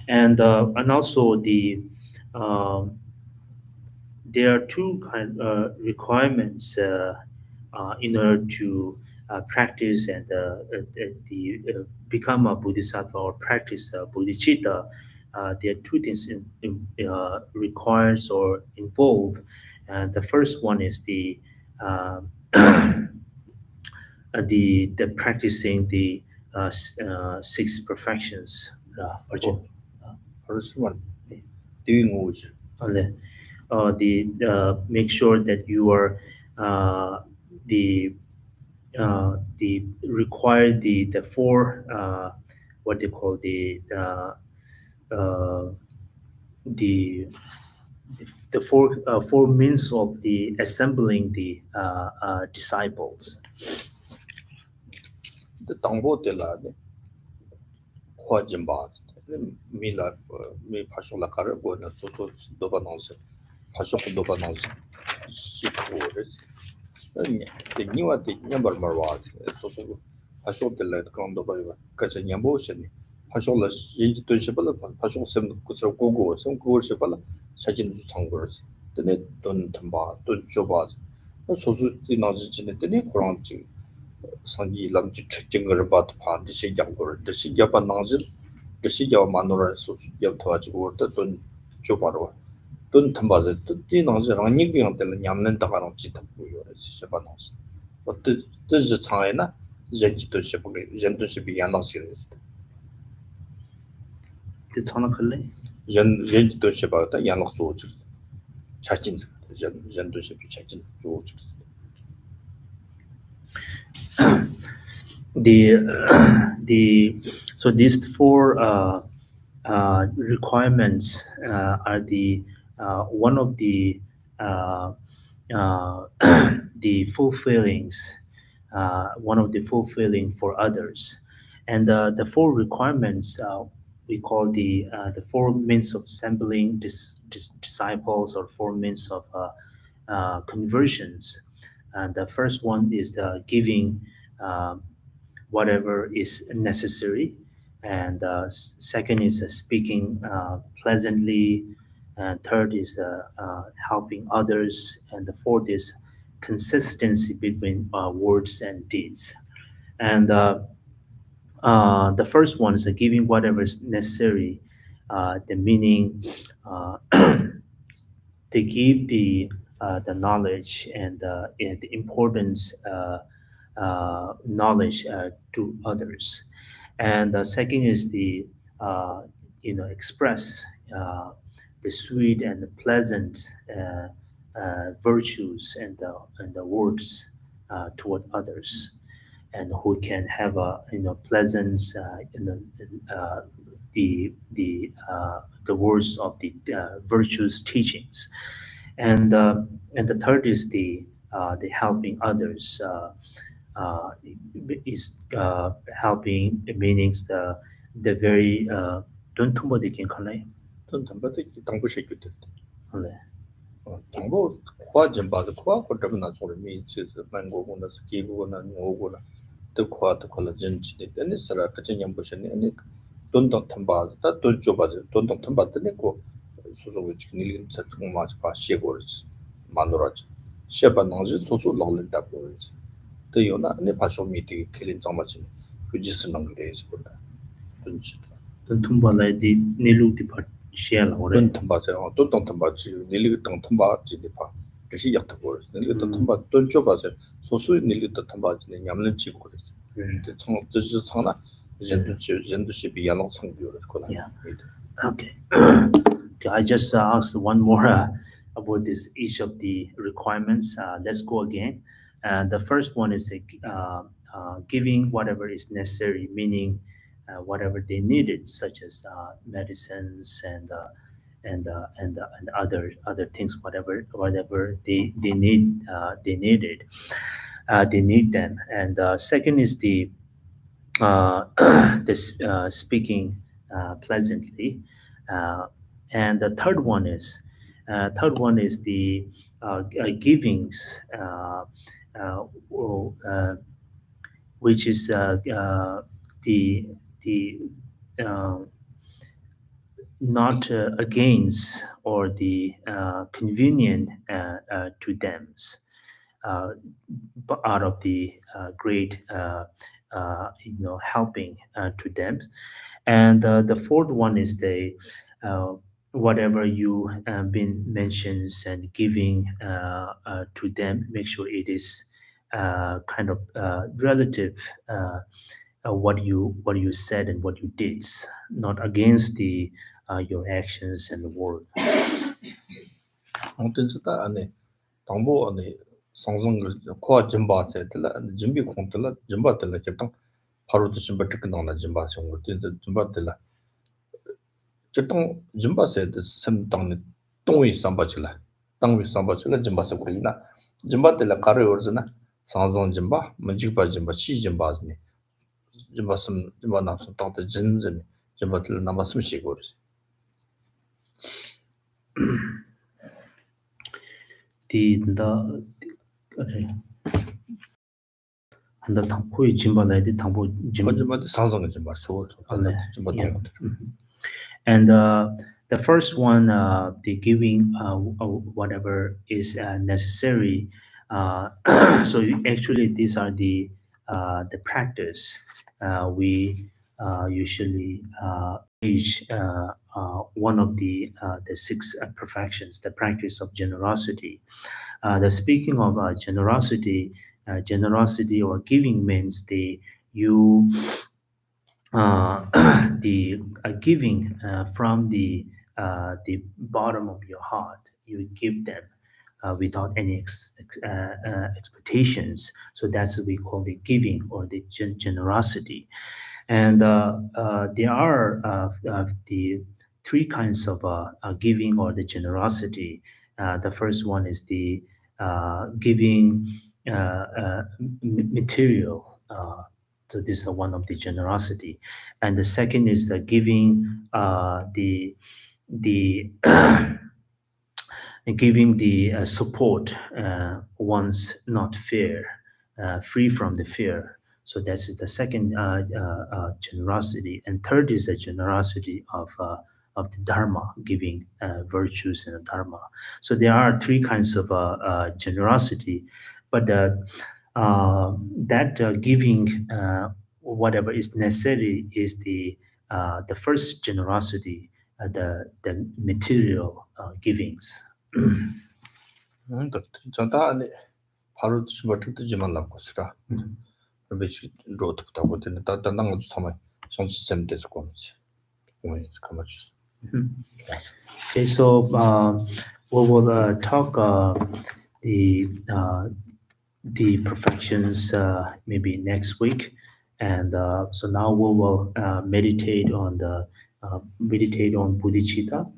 S3: Mm.
S1: And also um, there are two kind requirements in order to practice and become a bodhisattva or practice bodhicitta, there are two things requires or involved. And the first one is uh, the practicing the six perfections. Arjun.
S3: First one, doing moves.
S1: Only, make sure that you are uh, the the require the four what they call uh, the the four means of the assembling the disciples.
S3: The Tangbo de la, Hua Jimba, Mila, me Pashola Carabona, so Dobanons, Pashok Dobanons, Shikores. The new at the number Marwaz, so Pashok de la Condoba, Kachanyam Ocean, Pashola, Jinji to Shipala, Pashok some Gogo, some Go Shipala, Sajin Sangers, the net Don Tamba, Don Jobas, so the Nazi in the net branching. Sangi lam chi ching gar bat pha de shi jam gor de shi ja pa nang zil de shi ja ma no ra su ya thwa chi gor ta ton cho pa ro ton tham ba de ti nang zil rang ni gyang de nyam nen da ga rang chi thap bu yo ra shi pa nang zil wa de zhi chang ai na zhen ji to shi bu ge zhen to shi bi yan nang shi re
S1: The Tanakhale.
S3: zhen ji to shi ba ta yan nang su chi cha jin zhen to shi bi cha jin zu chi
S1: The so these four requirements are the one of uh, the fulfillings one of the fulfilling for others, and the four requirements we call the four means of assembling disciples or four means of conversions. And the first one is the giving whatever is necessary, and second is speaking pleasantly, and third is helping others, and the fourth is consistency between words and deeds. And the first one is giving whatever is necessary, the meaning they give the knowledge and the importance knowledge to others. And the second is the express the sweet and the pleasant virtues and the words toward others, and who can have a pleasant the words of the virtues teachings. And the third is the helping others uh, is helping meanings the very don't tumbo de kin khanai
S3: ton tham ba de tang bu shi ge de
S1: hale
S3: 당고 과전 봐도 과 거듭나 소리 미치 만고고나 스키고나 노고나 또 과도 콜라 전치데 근데 서라 그냥 보시네 아니 돈도 탐바 다 돈줘 봐도 돈도 탐바더니 고 소소고 지금 일은 정말 맞아 봐 시고르지 만으로지 시바 나지 소소 나올다 보르지 또 요나 아니 봐서 미티 클린 정말지 그지스는 그래서 본다 돈지
S1: don't tumbo lai di nilu di part share la ore
S3: 돈 탐바세요. 돈 탐바지. 닐리 돈 탐바지 디파. 그시 약다 버려. 닐리 돈 탐바 돈 줘봐서 소수 닐리 돈 탐바지 냠는 치고 그래. 근데 청 뜻이 청나 젠도시 비야노 청비요 그거나.
S1: Yeah. Okay. Okay, I just asked one more about this each of the requirements. Let's go again. The first one is giving whatever is necessary, meaning whatever they needed, such as medicines and other things, whatever they needed, they need them. And second is this speaking pleasantly, uh, and the third one is the givings, which is the the uh, not against or the convenient to them. uh, out of the great helping to them. And the fourth one is the whatever you been mentions and giving to them, make sure it is kind of relative what you said and what you did, not against the your actions and the word.
S3: 아무튼 저다 안에 당보 안에 상승 코 짐바세 들라 짐비 콩들라 짐바들라 저당 바로 짐바 특근나 짐바세 뭐 짐바들라 저당 짐바세 샘당 동위 삼바질라 당위 삼바질라 짐바세 고이나 짐바들라 가르 요르즈나 상승 짐바 문직바 짐바 시 짐바즈니 짐바슴 짐바 남슴 당데 진진 짐바들 남았음 시고르지
S1: the the 당포의 진바나이데 당포 진
S3: 거짓말 상승 짐바 서 안에 짐바
S1: yeah.
S3: 동
S1: And the first one, the giving whatever is necessary. So actually, these are the practice we usually teach. One of the six perfections, the practice of generosity. The speaking of generosity or giving means you the giving from the bottom of your heart. You give them without any expectations. So that's what we call the giving or the generosity. And there are the three kinds of giving or the generosity. The first one is the giving material. So this is one of the generosity, and the second is the giving the giving the support once not fear, free from the fear. So that is the second generosity, and third is the generosity of the dharma, giving virtues and the dharma. So there are three kinds of generosity, but that giving whatever is necessary is the first generosity, the material givings.
S3: 저다 안에 바로 짐바 특지만 남고 쓰라 그렇지 로트부터 보더니 다단한 것도 삼아 정치점 돼서 거지 오늘 가만히
S1: Okay, so we will talk the perfections maybe next week, and so now we will meditate on bodhicitta.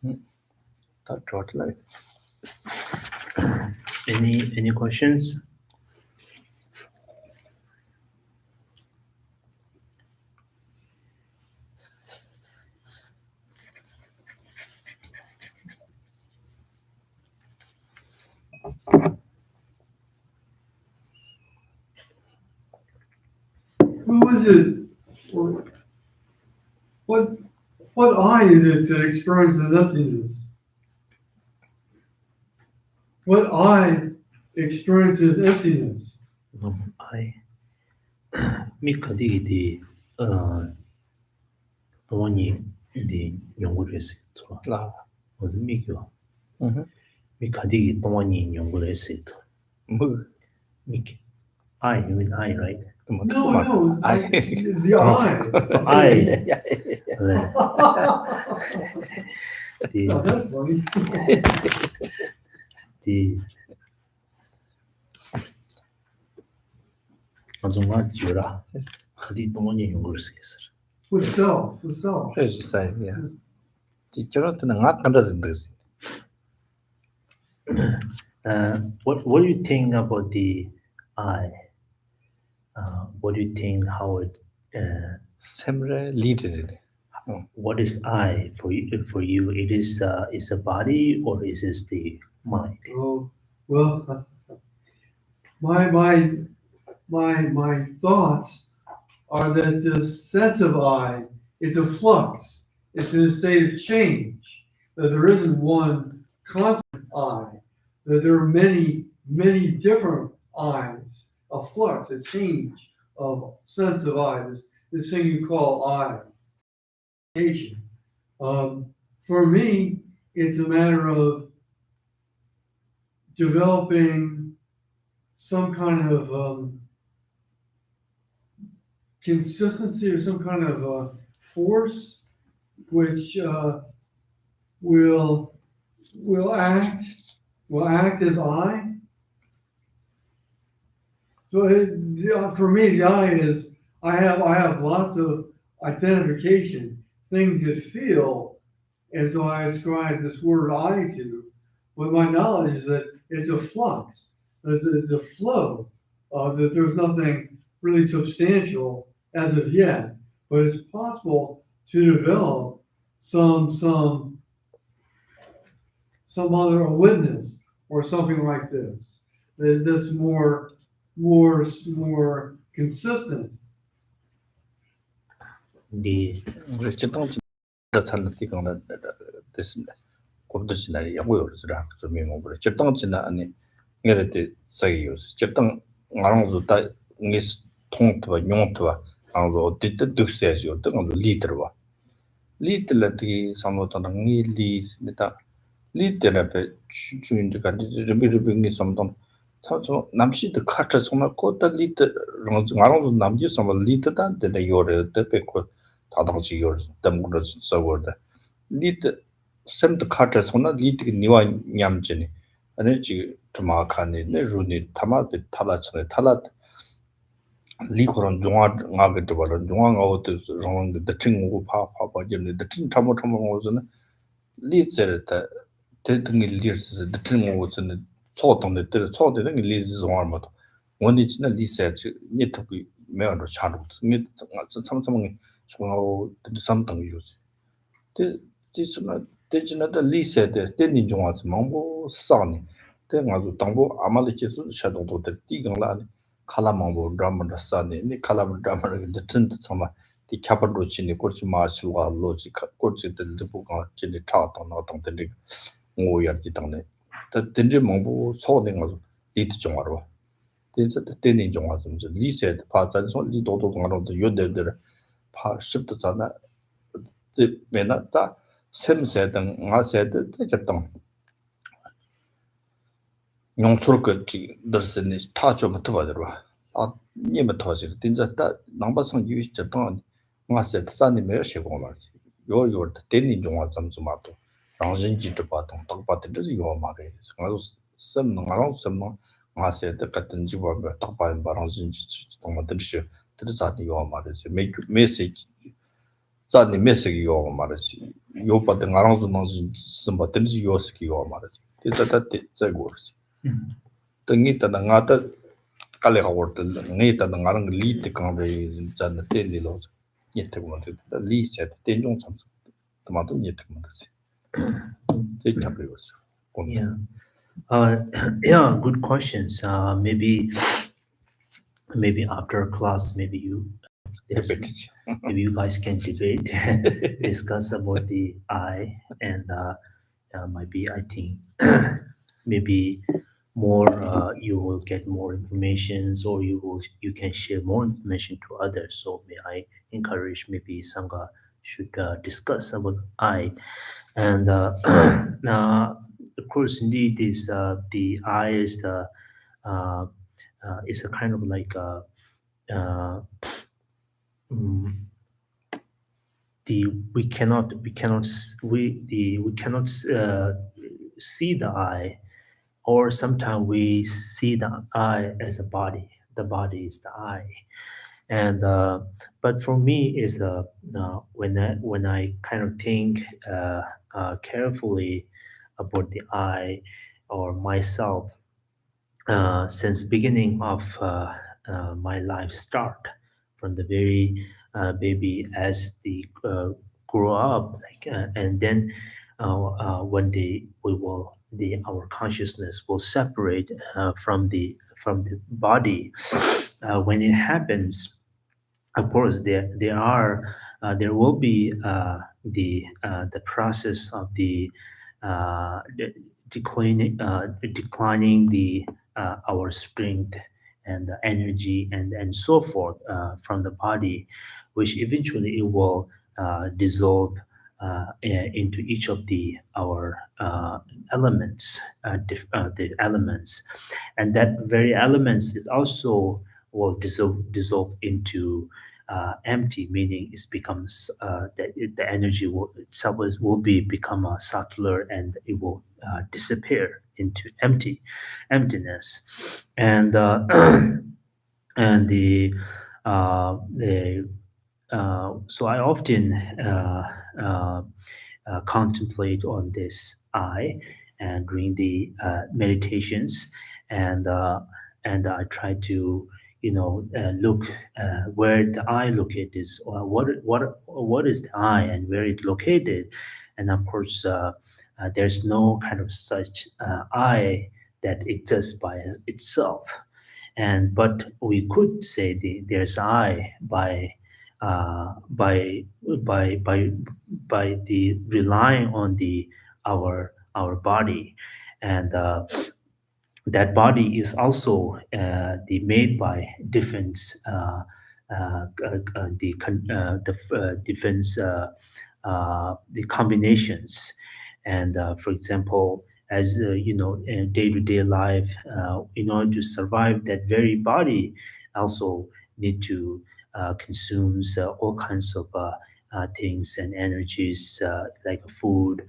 S3: That short life.
S1: Any questions?
S4: Who is it? Or what I is it that experiences emptiness? What I experiences emptiness?
S1: I mi kadi di 동원이 di 연구를 했어요.
S3: La.
S1: 어디 미교
S3: Mhm.
S1: mi kadi 동원이 연구를 했어요.
S3: Mu.
S1: 미키 I, you mean I, right?
S4: No,
S3: I.
S4: the I.
S1: I. 네.
S4: Not that funny.
S1: 디 정말 지라 그디 동원이 연구를 했어요.
S4: With self.
S3: Fresh side, yeah. Teacher to not understand this.
S1: What do you think about the I? What do you think how it
S3: Semre leads it.
S1: what is I for you? For you, it is a body or is it the mind?
S4: Oh, well, my thoughts are that this sense of I is a flux. It's in a state of change. That there isn't one constant I. That there are many different I's. A flux, a change of sense of I. This thing you call I. For me, it's a matter of developing some kind of consistency or some kind of force which will act as I. So for me, the I is I have lots of identification, things that feel as though I ascribe this word I to, but my knowledge is that it's a flux, it's a flow, that there's nothing really substantial as of yet, but it's possible to develop some other witness or something like this that's more consistent.
S1: The
S3: Chitang the Chalatikan this Kurdishinari Yagoyos Rak to me over. Chitang China and Nerete Sayos. Chitang Aranzuta Nis Tongtua Yontua, although did the Dux as your tongue leader. Little at the somewhat on a leads Nita. Little at the chewing the country, repeating some. 남시 the cutter some quota little around Namji some little than the your the pequot Tadanchi yours, the so word. Lit send the cutters on a lit Niwa Yamjini, and edgy to Makani, Neruni, Tamat, Talat, Talat, Likoron, Juan Nagatabal, and Juan out wrong the Ting Papa, the Ting Tamotam was in Lit said that taking leaders the Ting was in the thought on the thought that leads armor. One is not said need to be male channel, need something something use. This not the lease said the standing joints mambo sunny. Then I would tumble Amalichis shadow to the Tigan Calamambo drummer the sunny, the Calam drummer the tint summer, the capital in the coach marshal logic, coach the book on Chili Tart on out on the leg. Oh, yeah, the Dingy Mambo sounding was lead tomorrow. Then said the standing joints, Lee said, parts and so little one of the Yoder shipped the sun. The Benata. Sem said and I said that young Turkey there's in this touch of Matavadra. Nimatozir, things that number some use Japan. I said, Sunny Mercy Gomers. You're the ten John some tomato. Ranjin to bottom, talk about the your market. Some around some. I said the Catan Jiba, talk by Baranjin tomato. That is at your market. Make message. 자니 메시기 요 말이지 요 받대 나랑도 나지 심바 든지 요스기 요 말이지 대다다대 자고르지 등이다 나가다 kallega wortel ngita da ngarang li te kang be jan te li lo yete ko te da li se te nyong sam tomato yete ko se te tabre was
S1: Yeah. Yeah, good questions. Maybe after class, there's, maybe you guys can debate, discuss about the I, and maybe I think maybe more you will get more informations, or you can share more information to others. So may I encourage maybe Sangha should discuss about I, and of course indeed is the I uh, is a kind of like uh, mm, the we cannot see the eye, or sometimes we see the eye as a body. The body is the eye, and but for me is when I kind of think carefully about the eye or myself, since beginning of my life start, from the very baby as the grow up, like and then one day we will the our consciousness will separate from the body. When it happens, of course there will be the process of the declining the our strength and the energy and so forth from the body, which eventually it will dissolve into each of the our elements, the elements, and that very elements is also will dissolve into empty, meaning it becomes the energy will itself will be become circular, and it will disappear into emptiness, and and the so I often contemplate on this I, and during the meditations, and I try to look where the I located is, or what is the I and where it located, and of course there's no kind of such I that exists by itself, and but we could say there's I by by by by the relying on the our body, and that body is also the made by different different the combinations, and for example, as in day-to-day life, in order to survive, that very body also need to consumes all kinds of things and energies, like food.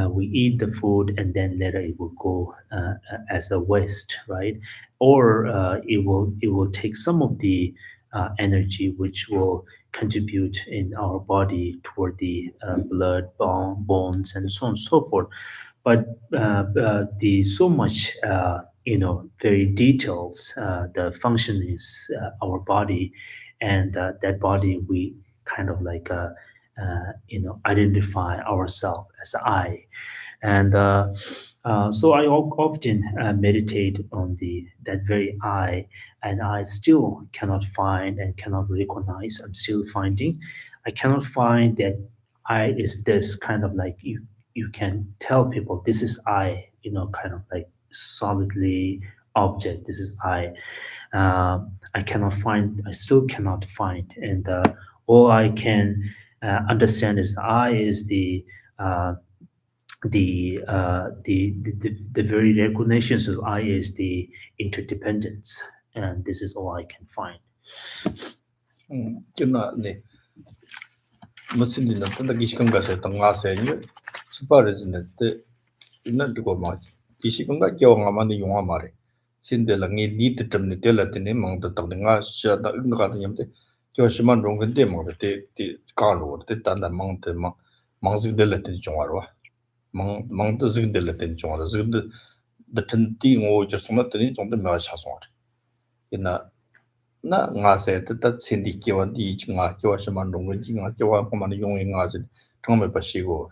S1: We eat the food, and then later it will go as a waste, right? Or it will take some of the energy which will contribute in our body toward the blood, bones, and so on and so forth. But the so much very details the functionings our body, and that body we kind of like identify ourselves as I, and so I often meditate on the that very I, and I still cannot find and cannot recognize. I'm still finding. I cannot find that I is this kind of like you can tell people this is I, kind of like solidly object. This is I. I cannot find. I still cannot find, and all I can understand is I is uh, the very recognitions of I is the interdependence, and this is all I can find.
S3: kina ne mutsin din ta gish kan ga se ta nga se ni super is ne te ina de ko ma gish kan ga kyo nga ma ni yong ma re sin de la ngi li de tam ne de la te ne mang da ta nga sha da ng ga de yam de 就是蛮中跟对忙的，对干路的，单单忙的忙这个的了的中啊，是吧？忙的这个的了的中啊，这个的真地我就从那等于从的没有下送的，那些的前提给我第一给我什么中跟给我我们的用的是，他们不习惯，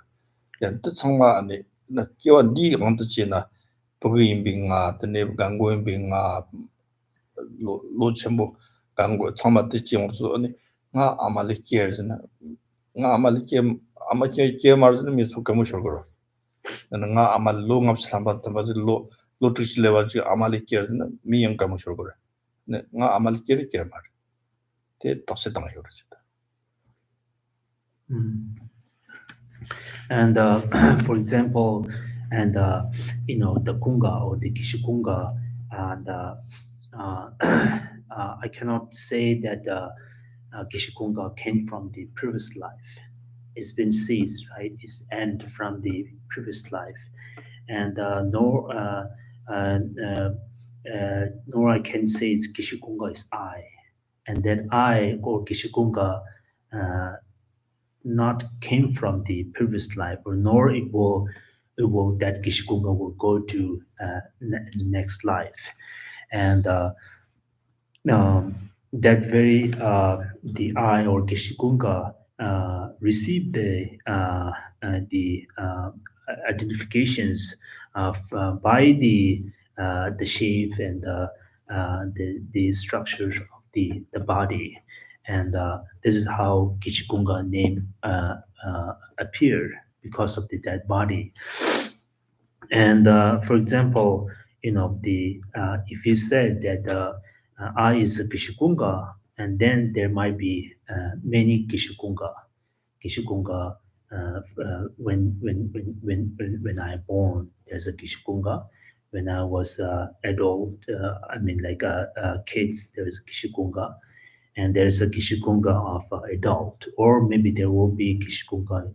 S3: 人的从呢，那给我第一的钱呢，不给人兵的那干过人兵路全部干过，他们的钱说呢，阿玛里给是呢，阿玛里给阿玛给嘛是没说干么事个，那阿玛路阿不是他们是路这些来话就阿玛里给是呢，没人干么事个，那阿玛里给嘛，这都是当有的是的。
S1: Mm. And for example, and the Kunga or the Geshe Kunga, and I cannot say that Geshe Kunga came from the previous life. It's been ceased, right? It's end from the previous life, and nor I can say it's Geshe Kunga is I, and that I or Geshe Kunga not came from the previous life, or nor it will that Gishikunga will go to next life, and that very the I or Gishikunga received the identifications of by the shape and the structures of the body, and this is how Kichikunga name appeared because of the dead body. And for example, the if you said that I is a Kishikunga, and then there might be many Kishikunga. Kishikunga, when I born, there's a Kishikunga. When I was adult, I mean like kids, there is a Kishikunga, and there's a Kishikunga of adult, or maybe there will be Kishikunga,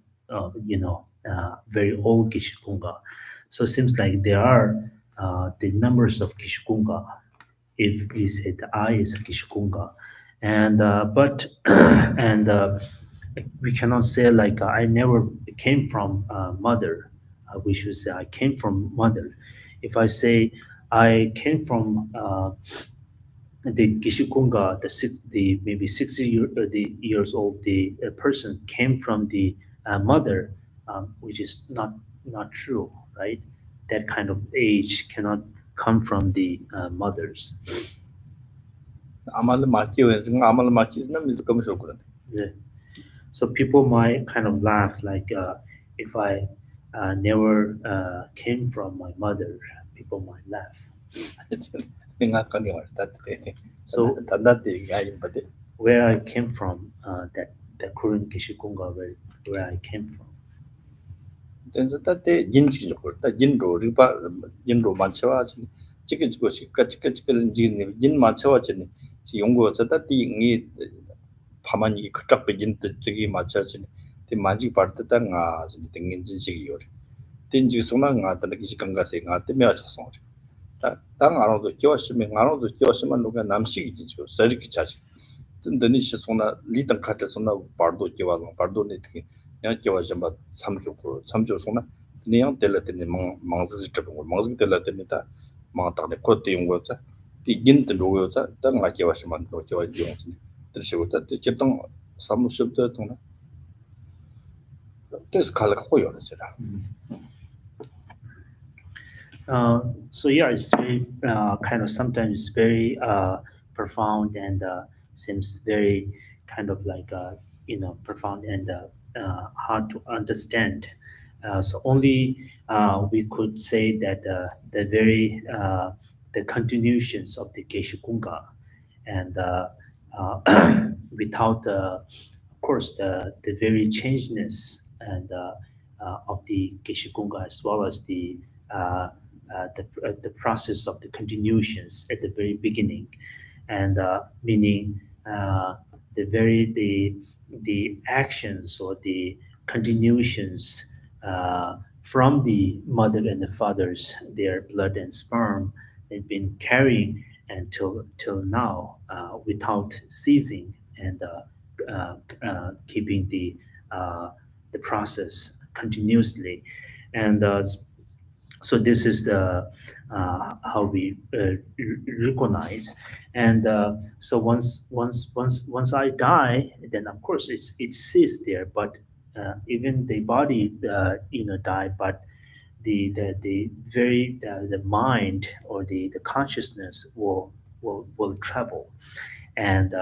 S1: very old Kishikunga. So it seems like there are the numbers of Kishikunga. If we say the I is a Kishikunga, and but and we cannot say like I never came from mother. We should say I came from mother. If I say I came from the Gishikunga, the maybe 60 years old, the person came from the mother, which is not true, right? That kind of age cannot come from the mothers.
S3: 아마도 맞지요. 아마도 맞지는 믿을 거면 좋거든.
S1: Yeah. So people might kind of laugh like if I never came from my mother, people might laugh.
S3: 생각하는 거 같아.
S1: So
S3: 단단히 아이인데.
S1: where I came from, that current Kishikunga, where I came from.
S3: 그래서 그때 인지 좋고, 다 인로 리바 인로 맞춰와 지금 지금 인 맞춰와 지금 연구 저다 이 파만이 그쪽 배진 저기 맞춰지. 그 만지 받다 nga 등인 지식이 요래. 된지 소나 nga 다 기시 강가세 nga 때문에 왔었어. 당 알아도 교시면 알아도 교시면 누가 남식이 지죠. 서리기 자지. 든든히 시소나 리던 카트소나 바도 교와고 바도네 특히 야 교와 좀 삼조 소나 니양 텔레테니 망즈 접고 망즈 텔레테니다 망타네 코트 용거자 디긴트 로고자 땅가 교와시만 도 교와 용지 들시고다 제동 사무실도 동나 그래서 갈가 호요르지라
S1: So yeah, it's very kind of sometimes very profound and seems very kind of like profound and hard to understand. So only we could say that the continuations of the Geishikunga, and without of course the very changeness and of the Geishikunga, as well as the process of the continuations at the very beginning, and meaning the actions or the continuations from the mother and the fathers, their blood and sperm, they've been carrying until till now without ceasing, and keeping the process continuously. And so this is the how we recognize. And so once I die, then of course it sits there. But even the body die, but the very the mind or the consciousness will travel. And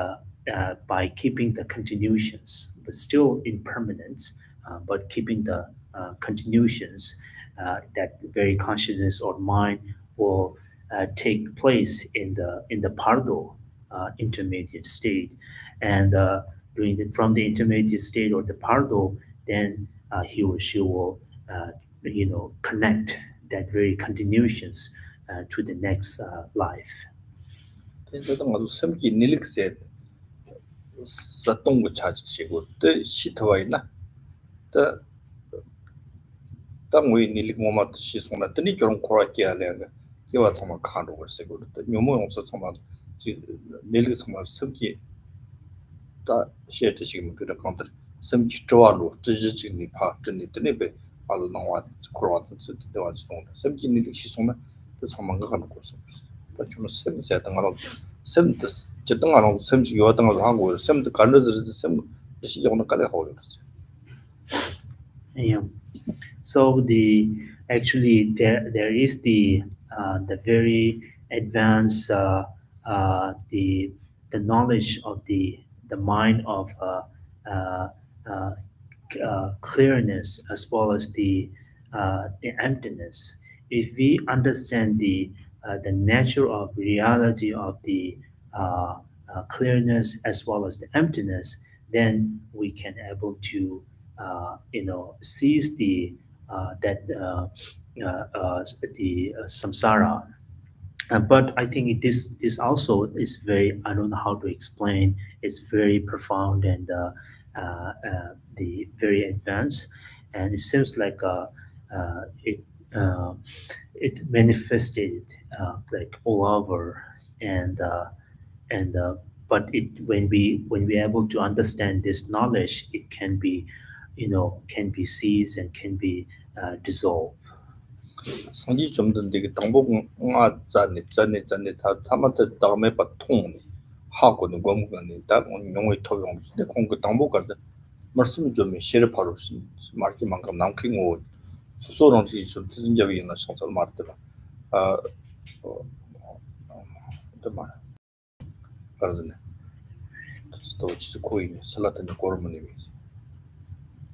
S1: by keeping the continuations, but still impermanence, but keeping the continuations, that very consciousness or mind will take place in the pardo intermediate state. And from the intermediate state or the pardo, then he or she will connect that very continuations to the next life.
S3: 저도 아주 섬기 닐릭세 사똥고 찾으시고 또 시트와 있나 또 땅위 닐릭 모마 시송나 뜨니 저런 코라키 알레가 기와 정말 칸로 걸세고 또 묘모용서 정말 지 닐릭 정말 섬기 다 시에트시면 그런 컨트 섬기 좋아로 지지직니 파 전니 뜨니베 아주 나와 코라도 뜨대와 송 섬기 닐릭 시송나 또 정말 거 하는 거서 또 좀 섬기자 당하고 샘드 제동하는 샘지 요하던 거 하고 샘드 간르즈 샘 시용은 깔래 하고
S1: Yeah. So there is the very advanced the knowledge of the mind of uh, uh, clearness, as well as the emptiness. If we understand the nature of reality of the clearness as well as the emptiness, then we can able to seize the samsara. But I think this also is very, I don't know how to explain. It's very profound and the very advanced, and it seems like uh, it manifested like all over. And but it when we able to understand this knowledge, it can be can be seized and can be dissolved.
S3: 성지 좀 되게 당복아 잔네 다 타마트 다음에 바통 하고는 공부는 다 용의 토용 근데 공부 당복가다 말씀 좀 시를 바로 말기만큼 남긴 거 소소런 지좀 뜻인 적이 있나 성설 말더라 아 말 그러네 또 진짜 거의 살라트는 고르면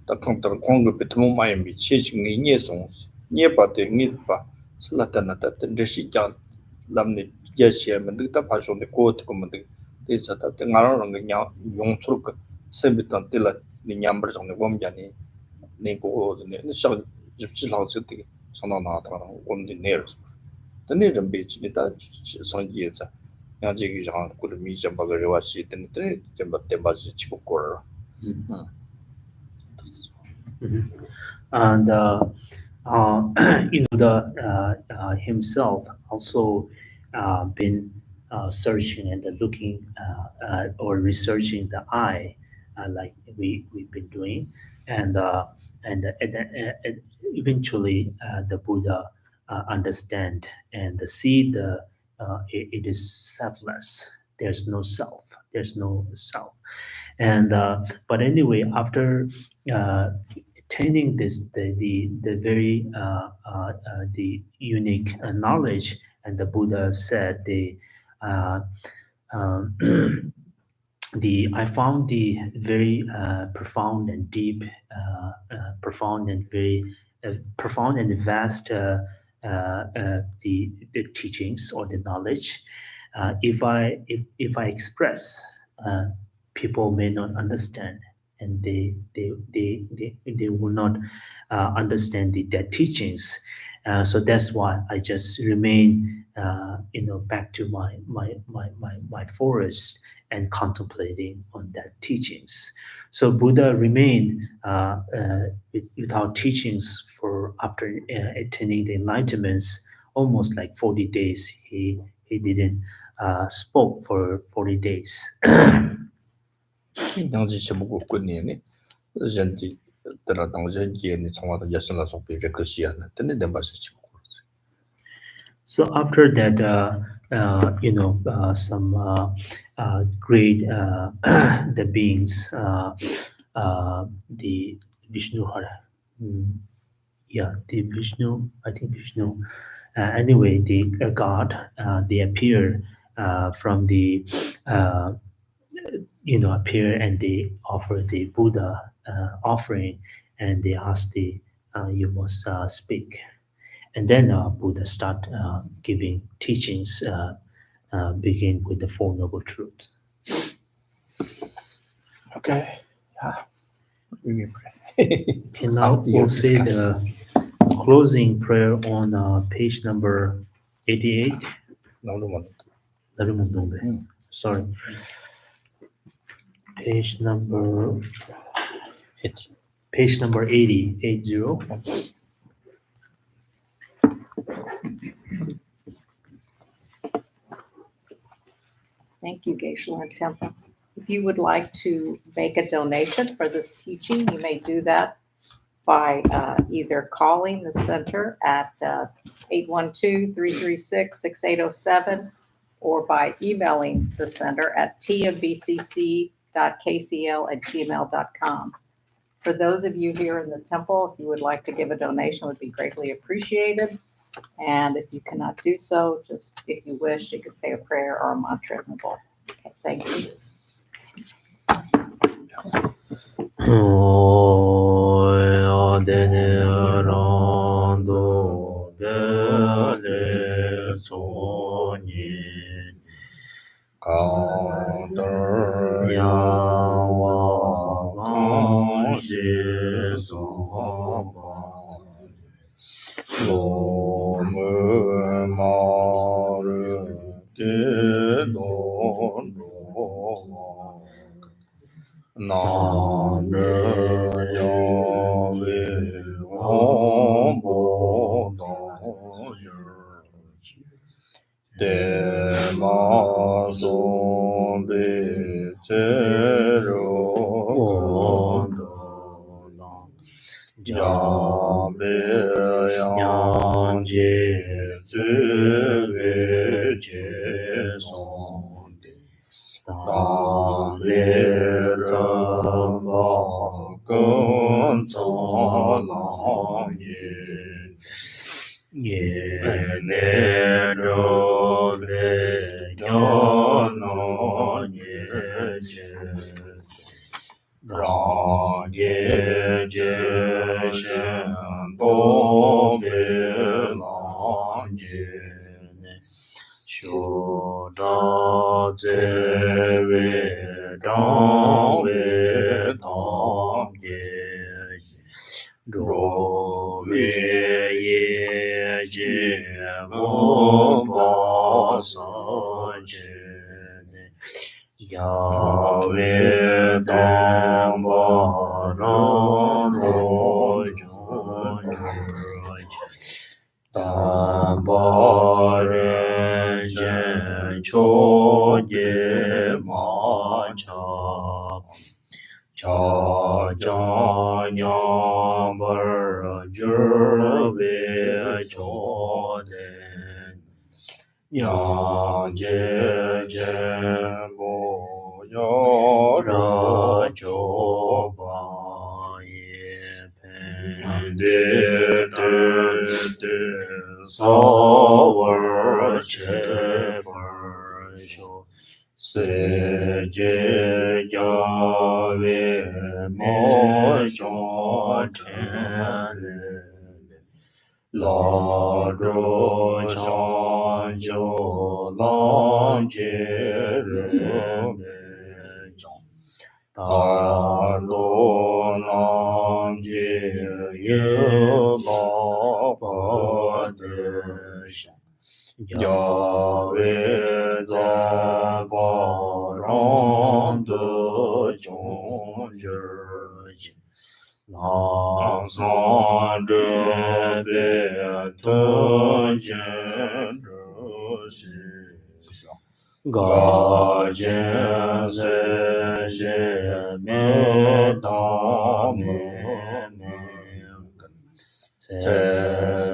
S3: 딱한터 공부 비트모 마이미 치징이 니송 니바데 니바 슬라타나타 드시장 람니 예시에면 늑다 파쇼데 고트고먼데 데자다 ngaron nga 용출그 세비탄 텔라 니냠버 정네 범자니 니고고네 샤 집지라우스데 상나나타라 온디 네르스 근데 좀 비치니다 성기에자 야지기 장 고르미 좀 바거려와시 때문에 좀 때바지 치고 거라
S1: Mhm. And himself also been searching and looking or researching the eye, like we've been doing. And eventually the Buddha understand and see it is selfless. There's no self. And but anyway, after uh, attaining this the very the unique knowledge, and the Buddha said uh, um, the I found the very profound and deep, profound and very profound and vast the teachings or the knowledge. If I express, uh, people may not understand, and they will not understand their teachings. So that's why I just remain, back to my forest and contemplating on that teachings. So Buddha remained without teachings for after attaining the enlightenments, almost like 40 days. He didn't spoke for 40 days.
S3: 양지 제목고 끝내네. 전지 들어 당전지에 청와도 예선라 속비 그시야나 근데 내 맛이 지고.
S1: So after that, some great the beings, the Vishnu, the Vishnu, I think Vishnu. Anyway, the god, they appear from the, appear and they offer the Buddha offering, and they ask you must speak. And then Buddha start giving teachings, begin with the Four Noble Truths.
S3: Okay. Yeah. We
S1: And now
S3: After you
S1: we'll say
S3: discuss.
S1: the closing prayer on page number 88.
S3: 너무
S1: 나름운동배. Sorry. Page number
S3: 80.
S1: Page number 80, 80.
S2: Thank you, Geshe Temple. If you would like to make a donation for this teaching, you may do that by either calling the center at 812-336-6807 or by emailing the center at tiabcc.kcl@gmail.com. For those of you here in the temple, if you would like to give a donation, it would be greatly appreciated. And if you cannot do so, just if you wish, you could say a prayer or a mantra in the bowl. Okay, thank you.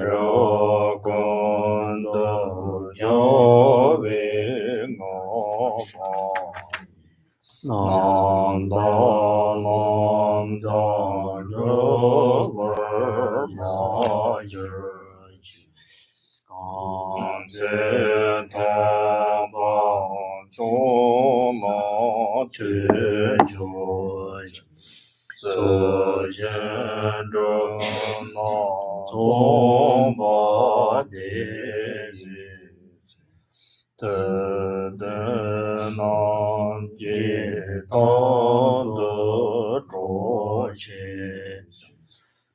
S3: ro gon do jo ve ngo pa nam da nam da ro ver ma gan ze ta ba cho ma che jo zhe zhen zhe na zong ba de te de nan ye ta de zhuo xie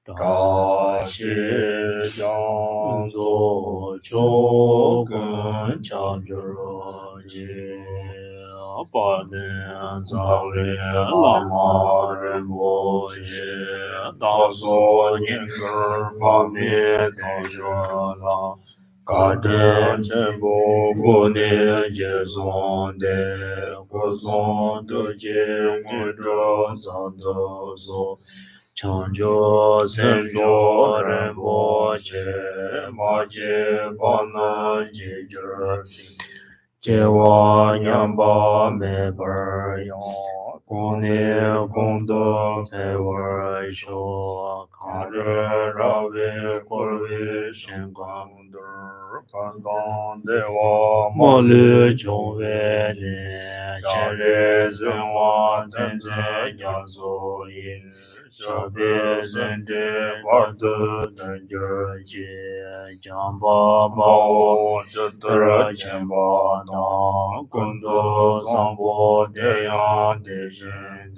S3: zha xie jiang zuo qiu gen qiang zhe jie ba de zhao wei lama ren bo xie da so nian ge ba me de zhe la ga zhen chen bo gu ne jie song de gu song de jie gu zhe zang de so chang zhuo sen zhuo ren bo xie ma jie ba nan jie zhe jie wa nian ba me bar yang gong ne gong de pe wer shuo kan zhe ra wei guo wei shen guang de kan dang de wa ma lu zhong wei ne chen re zhen wa ten zhen yang zu yin sha bei zhen de bar de den jie jie jiang ba ba wo zhe de qian ba dang gong de zang bo de yang de zhen